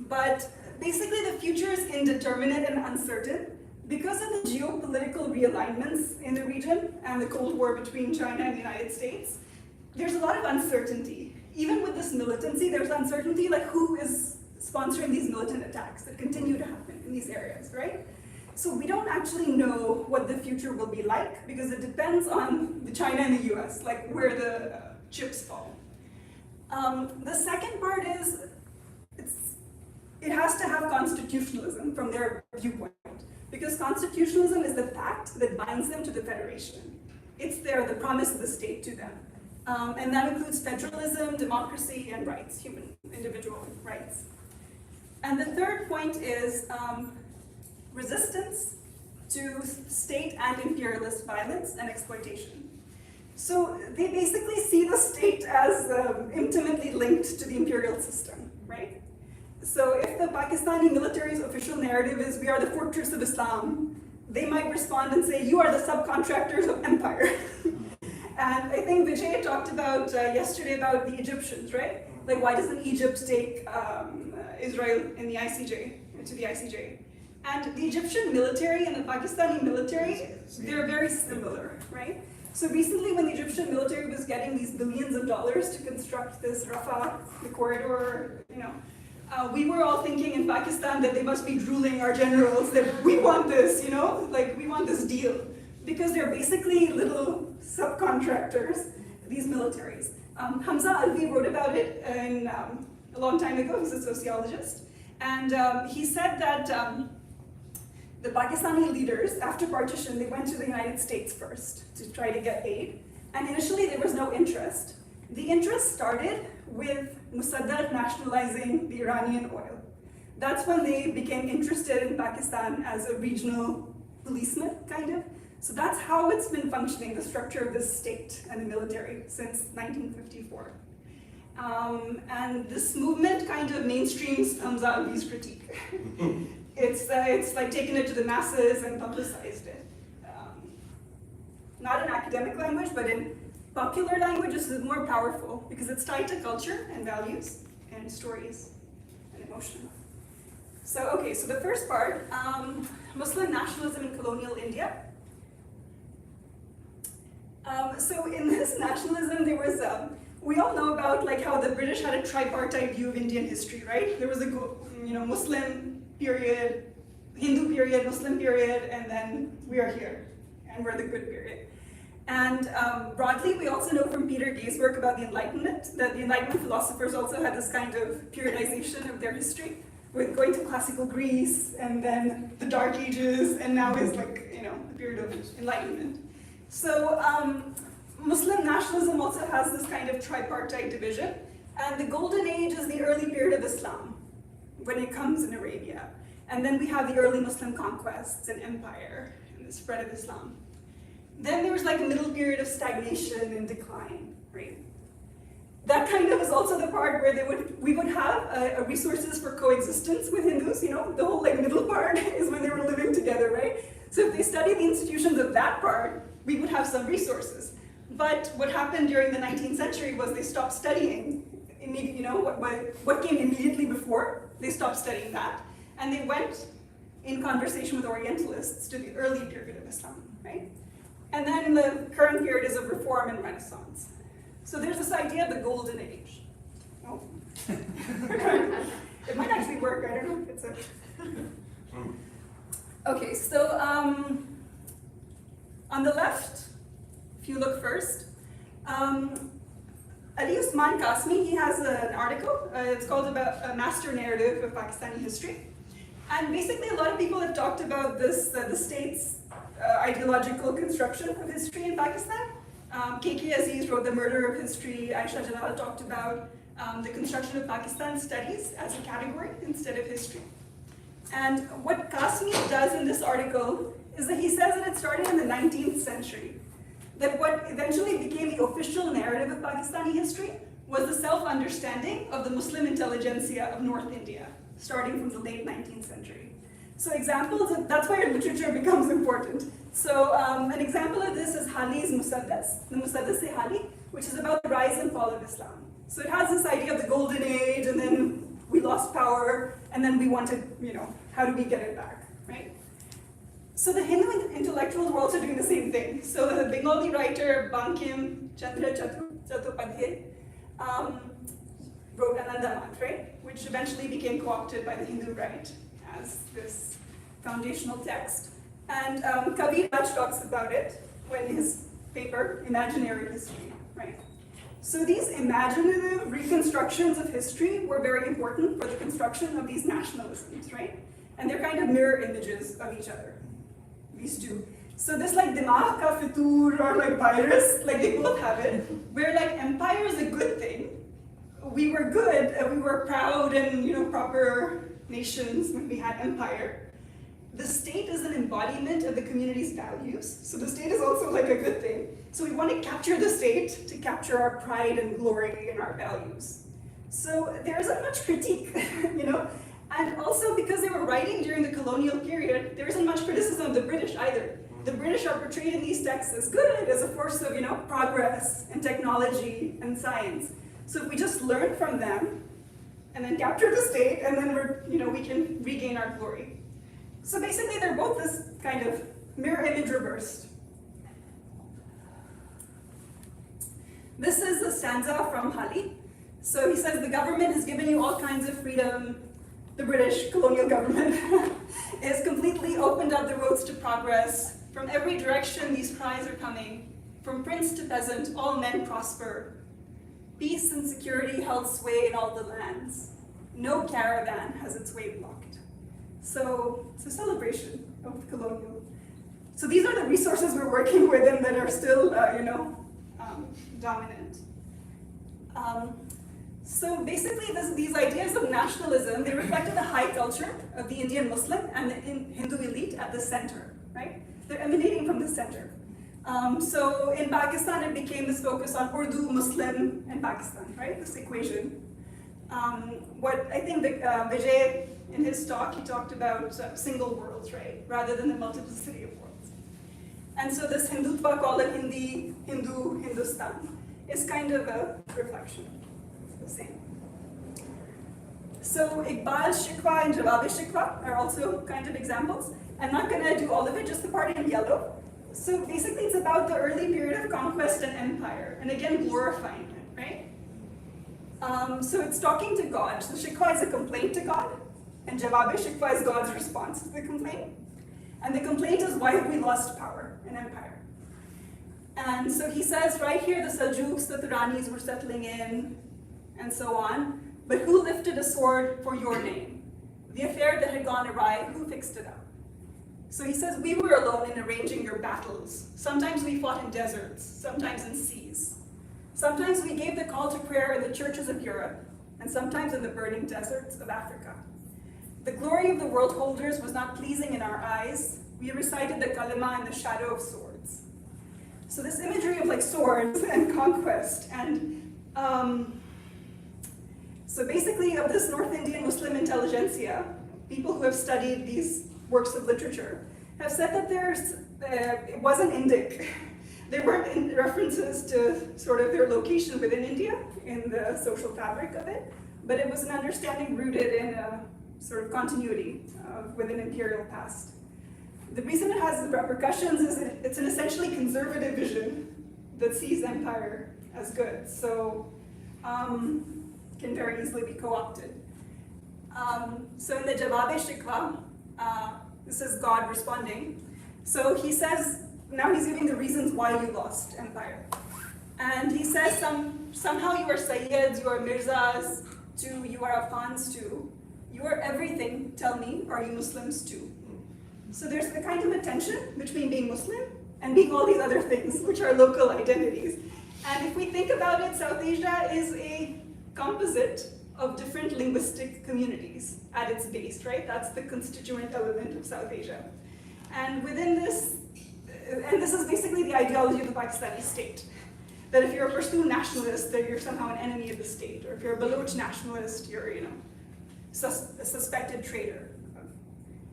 But basically the future is indeterminate and uncertain because of the geopolitical realignments in the region and the Cold War between China and the United States. There's a lot of uncertainty. Even with this militancy, there's uncertainty like who is sponsoring these militant attacks that continue to happen in these areas, right? So we don't actually know what the future will be like because it depends on the China and the US, like where the chips fall. The second part is it has to have constitutionalism from their viewpoint because constitutionalism is the pact that binds them to the federation. It's the promise of the state to them. And that includes federalism, democracy, and rights, human individual rights. And the third point is resistance to state and imperialist violence and exploitation. So they basically see the state as intimately linked to the imperial system, right? So if the Pakistani military's official narrative is we are the fortress of Islam, they might respond and say, you are the subcontractors of empire. And I think Vijay talked about yesterday about the Egyptians, right? Like, why doesn't Egypt take Israel in the ICJ, to the ICJ? And the Egyptian military and the Pakistani military, they're very similar, right? So recently when the Egyptian military was getting these billions of dollars to construct this Rafah, the corridor, we were all thinking in Pakistan that they must be drooling our generals, that we want this, like we want this deal. Because they're basically little subcontractors, these militaries. Hamza Alvi wrote about it a long time ago. He's a sociologist. And he said that the Pakistani leaders, after partition, they went to the United States first to try to get aid. And initially there was no interest. The interest started with Mossadegh nationalizing the Iranian oil. That's when they became interested in Pakistan as a regional policeman, kind of. So that's how it's been functioning, the structure of this state and the military since 1954. And this movement kind of mainstreams Hamza Alvi's critique. It's like taken it to the masses and publicized it. Not in academic language, but in popular language, this is more powerful because it's tied to culture and values and stories and emotion. So, okay, so the first part, Muslim nationalism in colonial India. So in this nationalism, there was, we all know about like how the British had a tripartite view of Indian history, right? There was a Muslim period, Hindu period, Muslim period, and then we are here, and we're the good period. And broadly, we also know from Peter Gay's work about the Enlightenment, that the Enlightenment philosophers also had this kind of periodization of their history, with going to classical Greece, and then the Dark Ages, and now is like, the period of Enlightenment. So Muslim nationalism also has this kind of tripartite division, and the Golden Age is the early period of Islam, when it comes in Arabia. And then we have the early Muslim conquests and empire, and the spread of Islam. Then there was like a middle period of stagnation and decline, right? That kind of is also the part where we would have resources for coexistence with Hindus, the whole like middle part is when they were living together, right? So if they study the institutions of that part, we would have some resources. But what happened during the 19th century was they stopped studying, what came immediately before, they stopped studying that. And they went in conversation with Orientalists to the early period of Islam, right? And then the current period is of reform and renaissance. So there's this idea of the Golden Age. Oh. It might actually work, I don't know if it's a... Okay, so on the left, if you look first, Ali Usman Qasmi, he has an article, it's called about a master narrative of Pakistani history. And basically a lot of people have talked about this, the state's ideological construction of history in Pakistan. K.K. Aziz wrote The Murder of History. Aisha Jalal talked about the construction of Pakistan studies as a category instead of history. And what Qasmi does in this article is that he says that it started in the 19th century. That what eventually became the official narrative of Pakistani history was the self-understanding of the Muslim intelligentsia of North India, starting from the late 19th century. So examples, that's why your literature becomes important. So an example of this is Hali's Mossadegh, the Mossadegh-e-Hali, which is about the rise and fall of Islam. So it has this idea of the Golden Age, and then we lost power, and then we wanted, how do we get it back, right? So the Hindu intellectuals were also doing the same thing. So the Bengali writer Bankim Chandra Chattopadhyay wrote Anandamath, right? Which eventually became co-opted by the Hindu right as this foundational text. And Kabir Raj talks about it when his paper, Imaginary History, right? So these imaginative reconstructions of history were very important for the construction of these nationalisms, right? And they're kind of mirror images of each other, these two. So this like dimag ka fitur or like virus, like they both have it, where like empire is a good thing. We were good and we were proud and proper nations when we had empire. The state is an embodiment of the community's values. So the state is also like a good thing. So we want to capture the state to capture our pride and glory and our values. So there isn't much critique, And also because they were writing during the colonial period, there isn't much criticism of the British either. The British are portrayed in these texts as good, as a force of, progress and technology and science. So if we just learn from them and then capture the state, and then we can regain our glory. So basically, they're both this kind of mirror image reversed. This is a stanza from Hali. So he says, the government has given you all kinds of freedom. The British colonial government has completely opened up the roads to progress. From every direction, these cries are coming. From prince to peasant, all men prosper. Peace and security held sway in all the lands. No caravan has its way blocked. So it's a celebration of the colonial. So these are the resources we're working with and that are still, dominant. So basically, these ideas of nationalism, they reflected the high culture of the Indian Muslim and the Hindu elite at the center, right? They're emanating from the center. So in Pakistan, it became this focus on Urdu, Muslim, and Pakistan, right? This equation. What I think Vijay, in his talk, he talked about single worlds, right? Rather than the multiplicity of worlds. And so this Hindutva, call it Hindi, Hindu, Hindustan, is kind of a reflection. It's the same. So Iqbal Shikwa and Jawabi Shikwa are also kind of examples. I'm not going to do all of it, just the part in yellow. So basically, it's about the early period of conquest and empire, and again, glorifying it, right? So it's talking to God. So Shikwa is a complaint to God, and Jawabi Shikwa is God's response to the complaint. And the complaint is, why have we lost power and empire? And so he says, right here, the Seljuks, the Turanis were settling in, and so on. But who lifted a sword for your name? The affair that had gone awry, who fixed it up? So he says, we were alone in arranging your battles. Sometimes we fought in deserts, sometimes in seas. Sometimes we gave the call to prayer in the churches of Europe, and sometimes in the burning deserts of Africa. The glory of the world holders was not pleasing in our eyes. We recited the kalima in the shadow of swords. So this imagery of like swords and conquest, and so basically of this North Indian Muslim intelligentsia, people who have studied these works of literature, have said that it wasn't Indic. There weren't references to sort of their location within India in the social fabric of it, but it was an understanding rooted in a sort of continuity with an imperial past. The reason it has the repercussions is that it's an essentially conservative vision that sees empire as good, so can very easily be co-opted. So in the Jawabe Shikwa, this is God responding. So he says, now he's giving the reasons why you lost empire. And he says, somehow you are Sayyids, you are Mirzas too, you are Afghans too. You are everything, tell me, are you Muslims too? So there's the kind of a tension between being Muslim and being all these other things, which are local identities. And if we think about it, South Asia is a composite of different linguistic communities at its base, right? That's the constituent element of South Asia. And within this, and this is basically the ideology of the Pakistani state, that if you're a Pashtun nationalist, that you're somehow an enemy of the state, or if you're a Baloch nationalist, you're, a suspected traitor.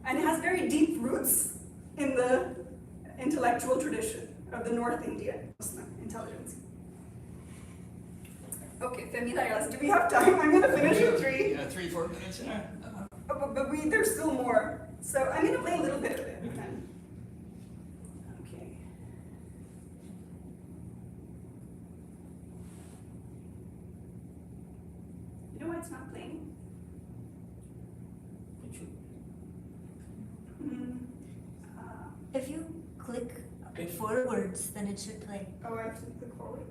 And it has very deep roots in the intellectual tradition of the North Indian Muslim intelligence. Okay, Femila, do we have time? I'm going to finish in 3. 3-4 minutes. Yeah. But there's still more. So I'm going to play a little bit of it. Then. Okay. You know why it's not playing? If you click forwards, then it should play. Oh, I have to click forward.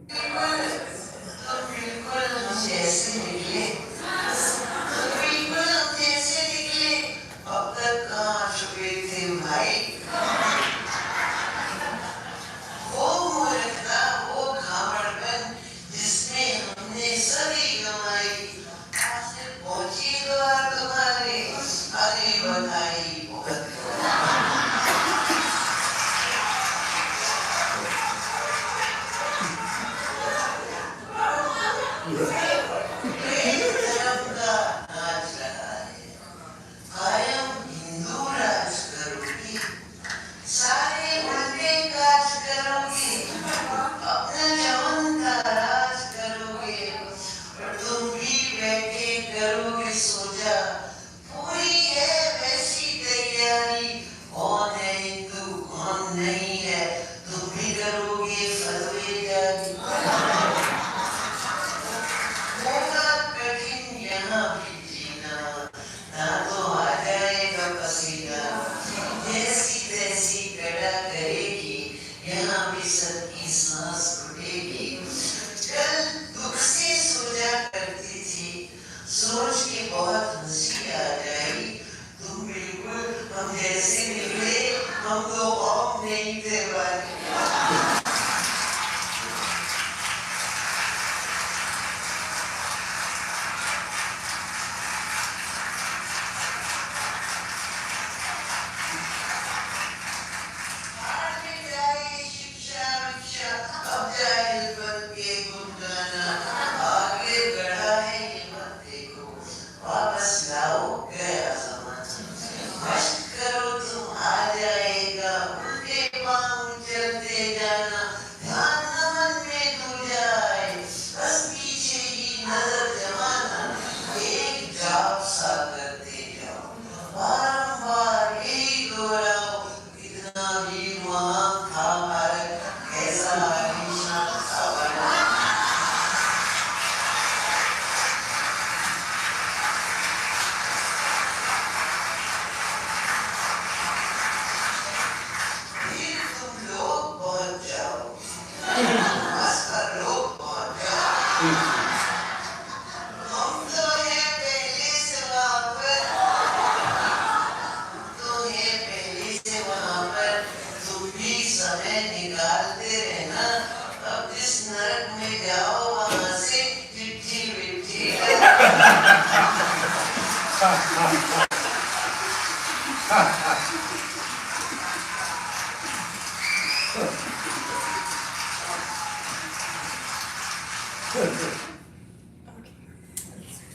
हम लोग और नहीं थे भाई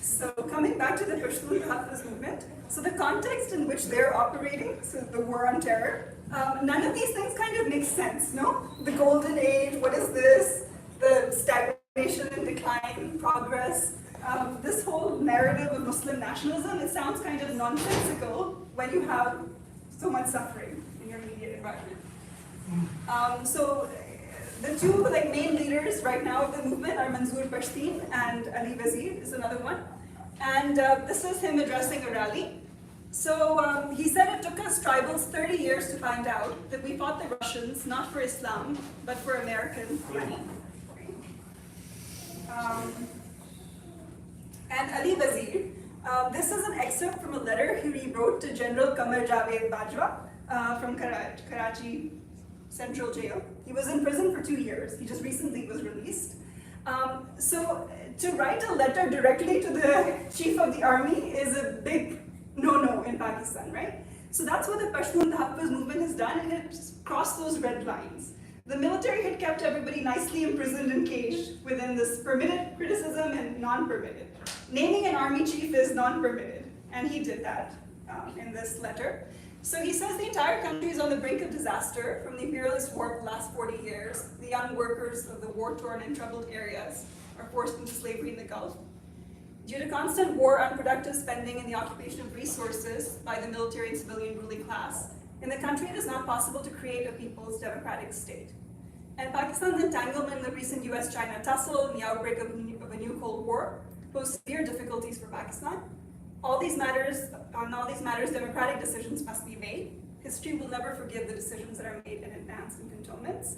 So coming back to the Pathans movement, so the context in which they're operating, so the war on terror, none of these things kind of make sense, no? The golden age, what is this? The stagnation and decline, progress, this whole narrative of Muslim nationalism, it sounds kind of nonsensical when you have so much suffering in your immediate environment. So the two main leaders right now of the movement are Manzoor Pashtun and Ali Wazir is another one. And this is him addressing a rally. So he said it took us tribals 30 years to find out that we fought the Russians not for Islam, but for American money. And Ali Wazir, this is an excerpt from a letter he wrote to General Qamar Javed Bajwa from Karachi Central Jail. He was in prison for 2 years. He just recently was released. So to write a letter directly to the chief of the army is a big no-no in Pakistan, right? So that's what the Pashtun Tahafuz movement has done, and it's crossed those red lines. The military had kept everybody nicely imprisoned and caged within this permitted criticism and non-permitted. Naming an army chief is non-permitted, and he did that in this letter. So he says the entire country is on the brink of disaster from the imperialist war of the last 40 years. The young workers of the war-torn and troubled areas are forced into slavery in the Gulf. Due to constant war, unproductive spending, and the occupation of resources by the military and civilian ruling class, in the country it is not possible to create a people's democratic state. And Pakistan's entanglement in the recent US-China tussle and the outbreak of a new Cold War pose severe difficulties for Pakistan. On all these matters, democratic decisions must be made. History will never forgive the decisions that are made in advance and cantonments.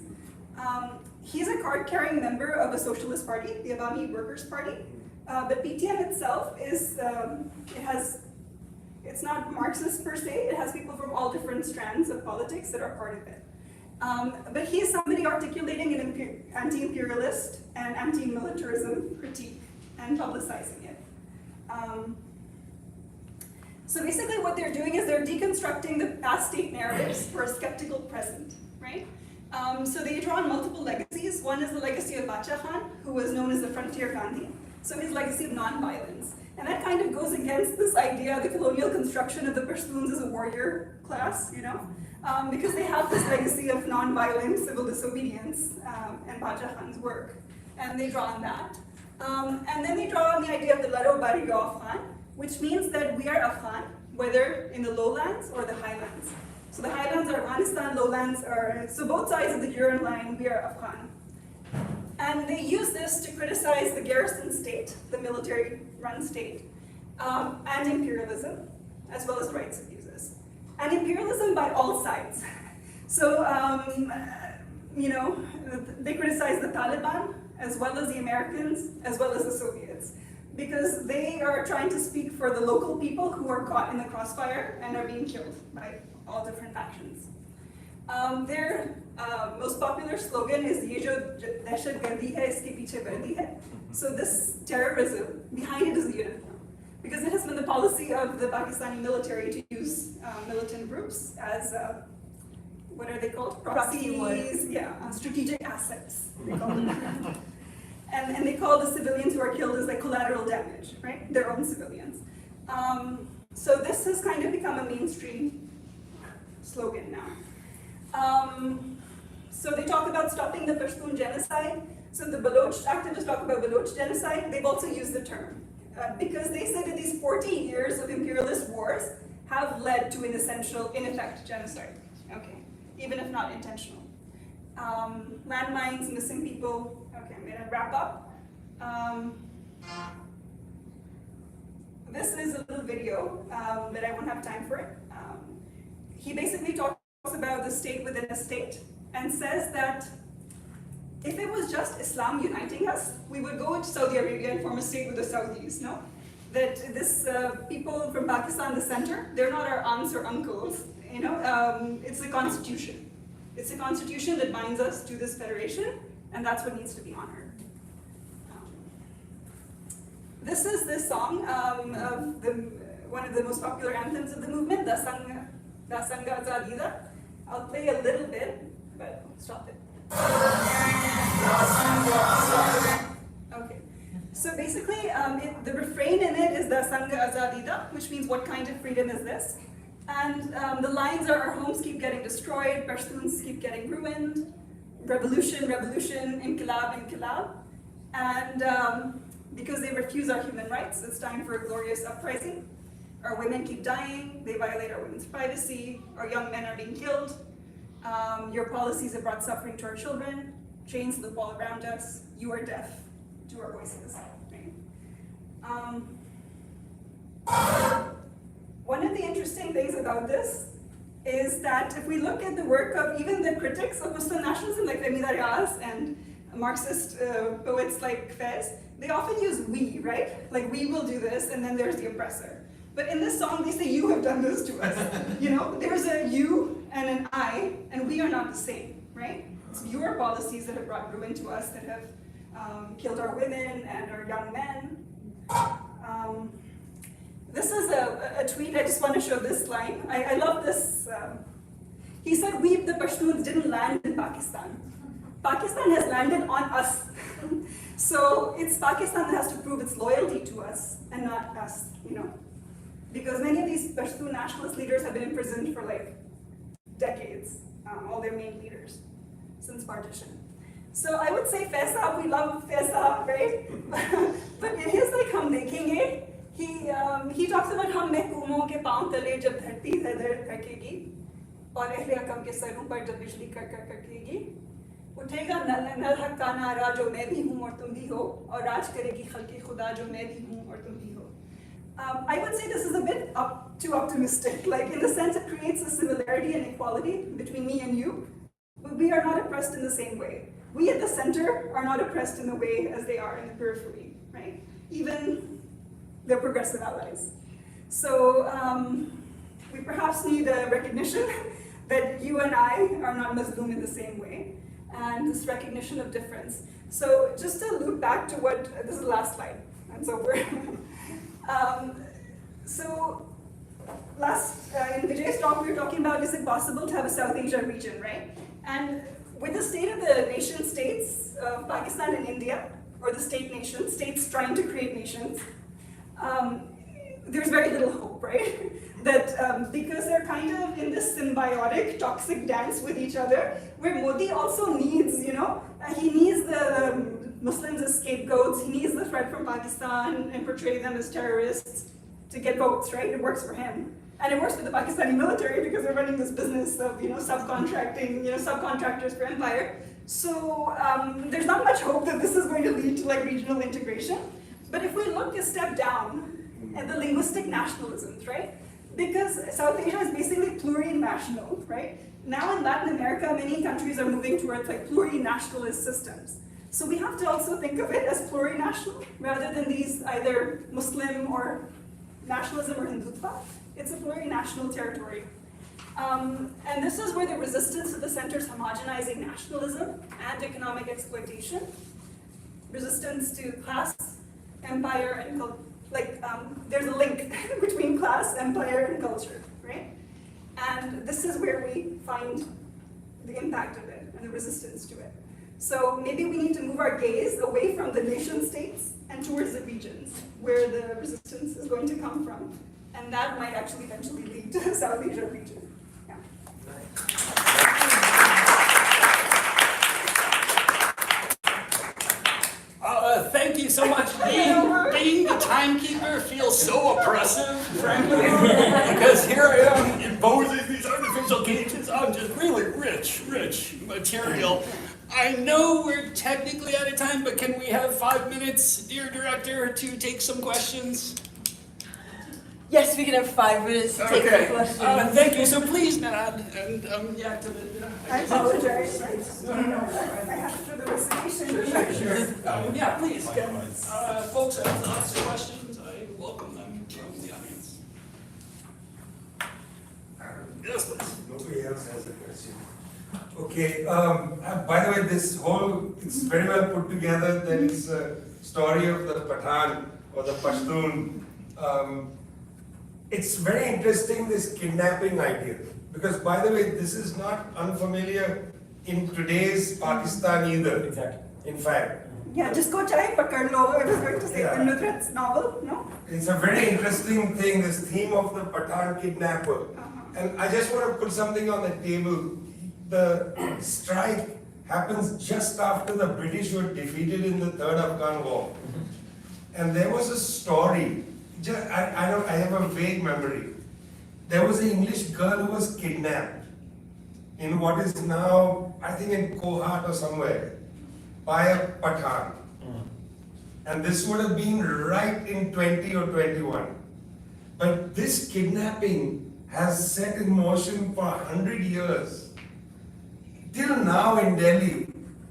He's a card-carrying member of a socialist party, the Awami Workers' Party, but PTM itself is, it's not Marxist per se, it has people from all different strands of politics that are part of it. But he is somebody articulating an anti-imperialist and anti-militarism critique and publicizing it. So basically what they're doing is they're deconstructing the past state narratives for a skeptical present, right? So they draw on multiple legacies. One is the legacy of Bacha Khan, who was known as the Frontier Gandhi. So his legacy of non-violence. And that kind of goes against this idea, the colonial construction of the Pashtuns as a warrior class, you know? Because they have this legacy of non-violent civil disobedience and Bacha Khan's work. And they draw on that. And then they draw on the idea of the Laro Bari Afghan, which means that we are Afghan, whether in the lowlands or the highlands. So the highlands are Afghanistan, lowlands are, so both sides of the Ural line, we are Afghan. And they use this to criticize the garrison state, the military-run state, and imperialism, as well as rights abuses. And imperialism by all sides. So, you know, they criticize the Taliban, as well as the Americans, as well as the Soviets, because they are trying to speak for the local people who are caught in the crossfire and are being killed by all different factions. Their most popular slogan is "Ye jo dehshatgardi hai, iske piche vardi hai." So this terrorism, behind it is the uniform. Because it has been the policy of the Pakistani military to use militant groups as, what are they called? Proxies, yeah, strategic assets, they call them. And they call the civilians who are killed as like collateral damage, right? Their own civilians. So this has kind of become a mainstream slogan now. So they talk about stopping the Pashtun genocide. So the Baloch activists talk about Baloch genocide. They've also used the term because they said that these 40 years of imperialist wars have led to an essential, in effect, genocide. Okay, even if not intentional. Landmines, missing people. Okay, I'm gonna wrap up. This is a little video, but I won't have time for it. He basically talks about the state within a state and says that if it was just Islam uniting us, we would go to Saudi Arabia and form a state with the Saudis, no? That this people from Pakistan, the center, they're not our aunts or uncles, you know? It's a constitution. It's a constitution that binds us to this federation, and that's what needs to be honored. This is this song of one of the most popular anthems of the movement, Da Sangha Azadida. I'll play a little bit, but I'll stop it. Okay, so basically the refrain in it is Da Sangha Azadida, which means what kind of freedom is this? And the lines are, our homes keep getting destroyed, Pashtuns keep getting ruined, revolution, revolution, inqilab, inqilab. And because they refuse our human rights, it's time for a glorious uprising. Our women keep dying, they violate our women's privacy, our young men are being killed. Your policies have brought suffering to our children, chains loop all around us, you are deaf to our voices. Right? One of the interesting things about this is that if we look at the work of even the critics of Muslim nationalism, like Riots and Marxist poets like Fez, they often use we, right? Like we will do this, and then there's the oppressor. But in this song, they say you have done this to us. You know, there's a you and an I, and we are not the same, right? It's your policies that have brought ruin to us, that have killed our women and our young men. This is a tweet, I just want to show this line. I love this. He said, we, the Pashtuns, didn't land in Pakistan. Pakistan has landed on us. So it's Pakistan that has to prove its loyalty to us and not us, you know. Because many of these Pashtun nationalist leaders have been imprisoned for like decades, all their main leaders, since partition. So I would say Faisa, we love Faisa, right? But in his like Hum Dekhenge, he talks about hum mehkumo ke paun tale jab dharti dardar dhakegi aur ahle akam ke sarun par jab bijli karkegi उठेगा नल हक का नारा जो मैं भी हूँ और तुम भी हो और राज करेगी खल्क़े खुदा जो मैं भी हूँ और तुम भी हो. I would say this is a bit too optimistic. Like in the sense it creates a similarity and equality between me and you, but we are not oppressed in the same way. We at the center are not oppressed in the way as they are in the periphery, right? Even their progressive allies. So we perhaps need a recognition that you and I are not Muslim in the same way, and this recognition of difference. So just to loop back to what, this is the last slide, and so we're, so last, in Vijay's talk we were talking about, is it possible to have a South Asia region, right? And with the state of the nation states of Pakistan and India, or the state nations, states trying to create nations, there's very little hope, right? That because they're kind of in this symbiotic, toxic dance with each other, where Modi also needs, you know, he needs the Muslims as scapegoats, he needs the threat from Pakistan and portray them as terrorists to get votes, right? It works for him. And it works for the Pakistani military because they're running this business of, you know, subcontracting, you know, subcontractors for empire. So there's not much hope that this is going to lead to like regional integration. But if we look a step down at the linguistic nationalisms, right? Because South Asia is basically plurinational, right? Now in Latin America, many countries are moving towards like plurinationalist systems. So we have to also think of it as plurinational, rather than these either Muslim or nationalism or Hindutva. It's a plurinational territory. And this is where the resistance to the center is homogenizing nationalism and economic exploitation, resistance to class, empire, and there's a link between class, empire, and culture, right? And this is where we find the impact of it and the resistance to it. So maybe we need to move our gaze away from the nation states and towards the regions where the resistance is going to come from. And that might actually eventually lead to the South Asia region. Yeah. Thank you so much. Being the timekeeper feels so oppressive, frankly, because here I am imposing these artificial gauges on just really rich material. I know we're technically out of time, but can we have 5 minutes, dear director, to take some questions? Yes, we can have 5 minutes to take the questions. Thank you. So please, Nad, and yeah, to the. I apologize. I have to do the recitation. Sure. Yeah, please. Folks have lots of questions. I welcome them from the audience. Yes, please. Nobody else has a question. Okay, by the way, it's very well put together. There is a story of the Pathan or the Pashtun. It's very interesting, this kidnapping idea. Because by the way, this is not unfamiliar in today's Pakistan either. Exactly. In fact. Yeah, just go chai pakad lo. I was going to say the Nusrat's novel, no? It's a very interesting thing, this theme of the Pathan kidnapper. And I just want to put something on the table. The strike happens just after the British were defeated in the Third Afghan War. And there was a story, I have a vague memory. There was an English girl who was kidnapped in what is now, I think in Kohat or somewhere, by a Pathan. And this would have been right in 20 or 21. But this kidnapping has set in motion for 100 years. Till now in Delhi,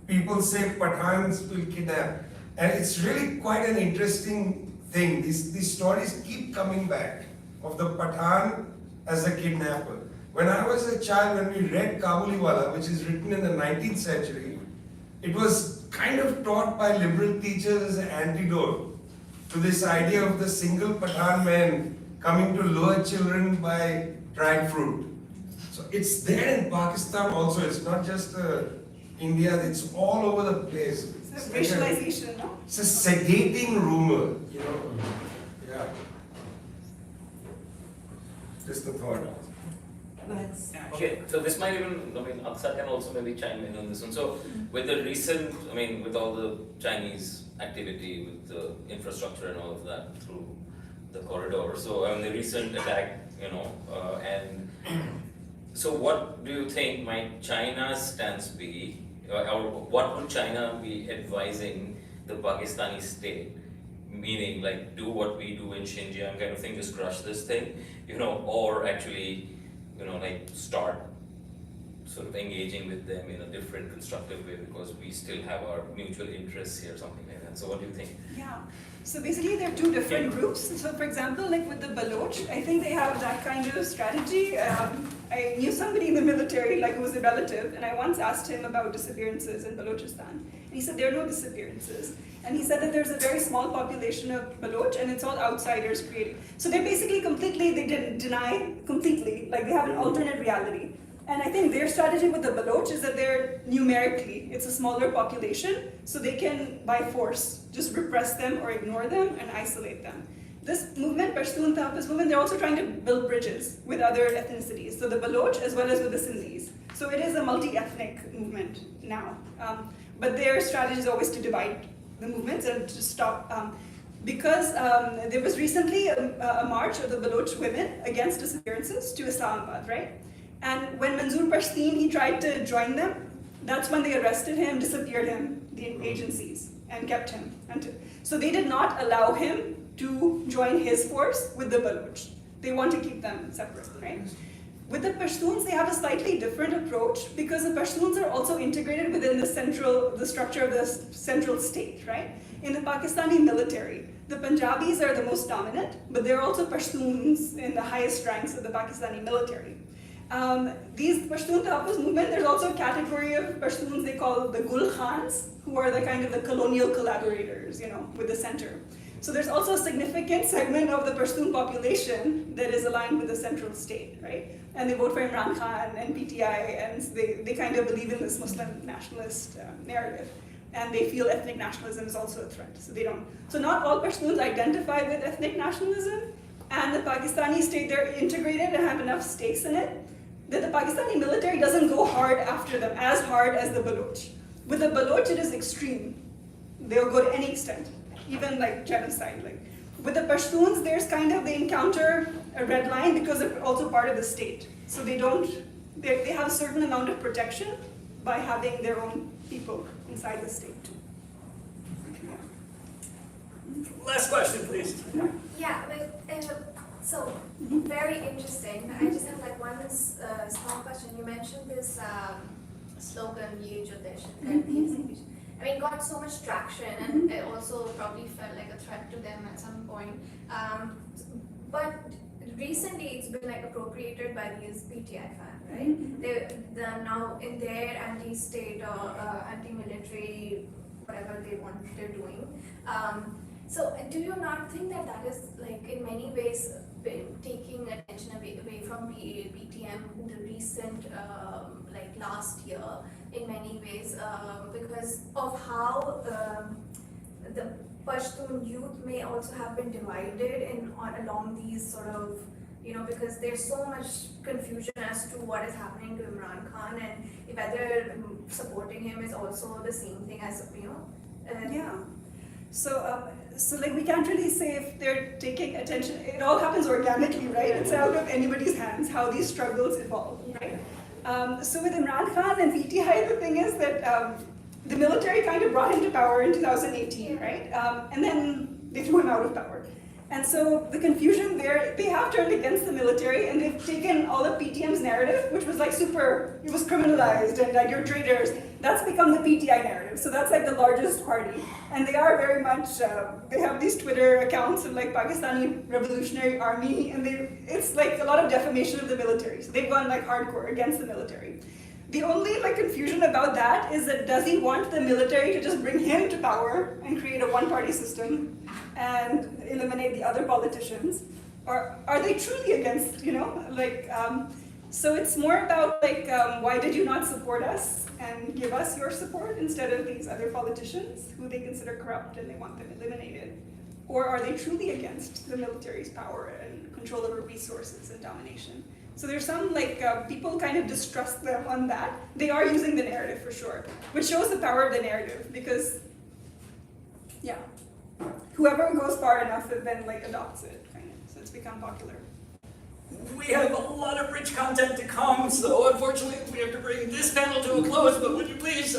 people say Pathans will kidnap. And it's really quite an interesting thing. These stories keep coming back of the Pathan as a kidnapper. When I was a child, when we read Kabuliwala, which is written in the 19th century, it was kind of taught by liberal teachers as an antidote to this idea of the single Pathan man coming to lure children by dried fruit. So it's there in Pakistan also. It's not just India. It's all over the place. It's a racialization, no? It's a sedating rumor, you know. Yeah. Just a thought. Okay, so this might even, Aksar can also maybe chime in on this one. So with the recent, with all the Chinese activity, with the infrastructure and all of that through the corridor, so the recent attack, and so what do you think might China's stance be, or what would China be advising the Pakistani state? Meaning, like, do what we do in Xinjiang kind of thing, just crush this thing, or actually, start sort of engaging with them in a different constructive way because we still have our mutual interests here, something like that. So what do you think? Yeah. So basically there are two different groups. So for example, like with the Baloch, I think they have that kind of strategy. I knew somebody in the military, like who was a relative, and I once asked him about disappearances in Balochistan. And he said there are no disappearances. And he said that there's a very small population of Baloch and it's all outsiders creating. So they're basically they didn't deny completely, like they have an alternate reality. And I think their strategy with the Baloch is that they're numerically, it's a smaller population, so they can, by force, just repress them or ignore them and isolate them. This movement, Pashtun Tahafuz movement, they're also trying to build bridges with other ethnicities, so the Baloch as well as with the Sindhis. So it is a multi-ethnic movement now. But their strategy is always to divide the movements and to stop, because there was recently a march of the Baloch women against disappearances to Islamabad, right? And when Manzoor Pashtun, he tried to join them, that's when they arrested him, disappeared him, the agencies, and kept him. So they did not allow him to join his force with the Baloch. They want to keep them separate, right? With the Pashtuns, they have a slightly different approach because the Pashtuns are also integrated within the structure of the central state, right? In the Pakistani military, the Punjabis are the most dominant, but there are also Pashtuns in the highest ranks of the Pakistani military. These Pashtun Tapas movement, there's also a category of Pashtuns they call the Gul Khans, who are the kind of the colonial collaborators, with the center. So there's also a significant segment of the Pashtun population that is aligned with the central state, right? And they vote for Imran Khan and PTI, and they kind of believe in this Muslim nationalist narrative. And they feel ethnic nationalism is also a threat. So not all Pashtuns identify with ethnic nationalism, and the Pakistani state, they're integrated and have enough stakes in it, that the Pakistani military doesn't go hard after them, as hard as the Baloch. With the Baloch, it is extreme. They'll go to any extent, even like genocide. With the Pashtuns, there's they encounter a red line because they're also part of the state. So they have a certain amount of protection by having their own people inside the state. Last question, please. Yeah, so very interesting. I just have one small question. You mentioned this slogan, "Ye jo Dehshat Gardi." I mean, it got so much traction, and it also probably felt like a threat to them at some point. But recently, it's been appropriated by these PTI fans, right? They're now in their anti-state or anti-military, whatever they're doing. So do you not think that is in many ways taking attention away from PTM in the recent last year in many ways because of how the Pashtun youth may also have been divided along these sort of because there's so much confusion as to what is happening to Imran Khan and whether supporting him is also the same thing as Yeah. So we can't really say if they're taking attention. It all happens organically, right? It's out of anybody's hands how these struggles evolve, right? So with Imran Khan and PTI, the thing is that the military kind of brought him to power in 2018, right? And then they threw him out of power. And so the confusion there, they have turned against the military, and they've taken all of PTM's narrative, which was it was criminalized, and you're traitors. That's become the PTI narrative. So that's the largest party. And they are very much, they have these Twitter accounts of Pakistani Revolutionary Army, and it's a lot of defamation of the military. So they've gone hardcore against the military. The only confusion about that is that does he want the military to just bring him to power and create a one-party system and eliminate the other politicians? Or are they truly against, so it's more about why did you not support us and give us your support instead of these other politicians who they consider corrupt and they want them eliminated? Or are they truly against the military's power and control over resources and domination? So there's some people kind of distrust them on that. They are using the narrative for sure, which shows the power of the narrative because, yeah, whoever goes far enough then adopts it kind of. So it's become popular. We have a lot of rich content to come, so unfortunately we have to bring this panel to a close, but would you please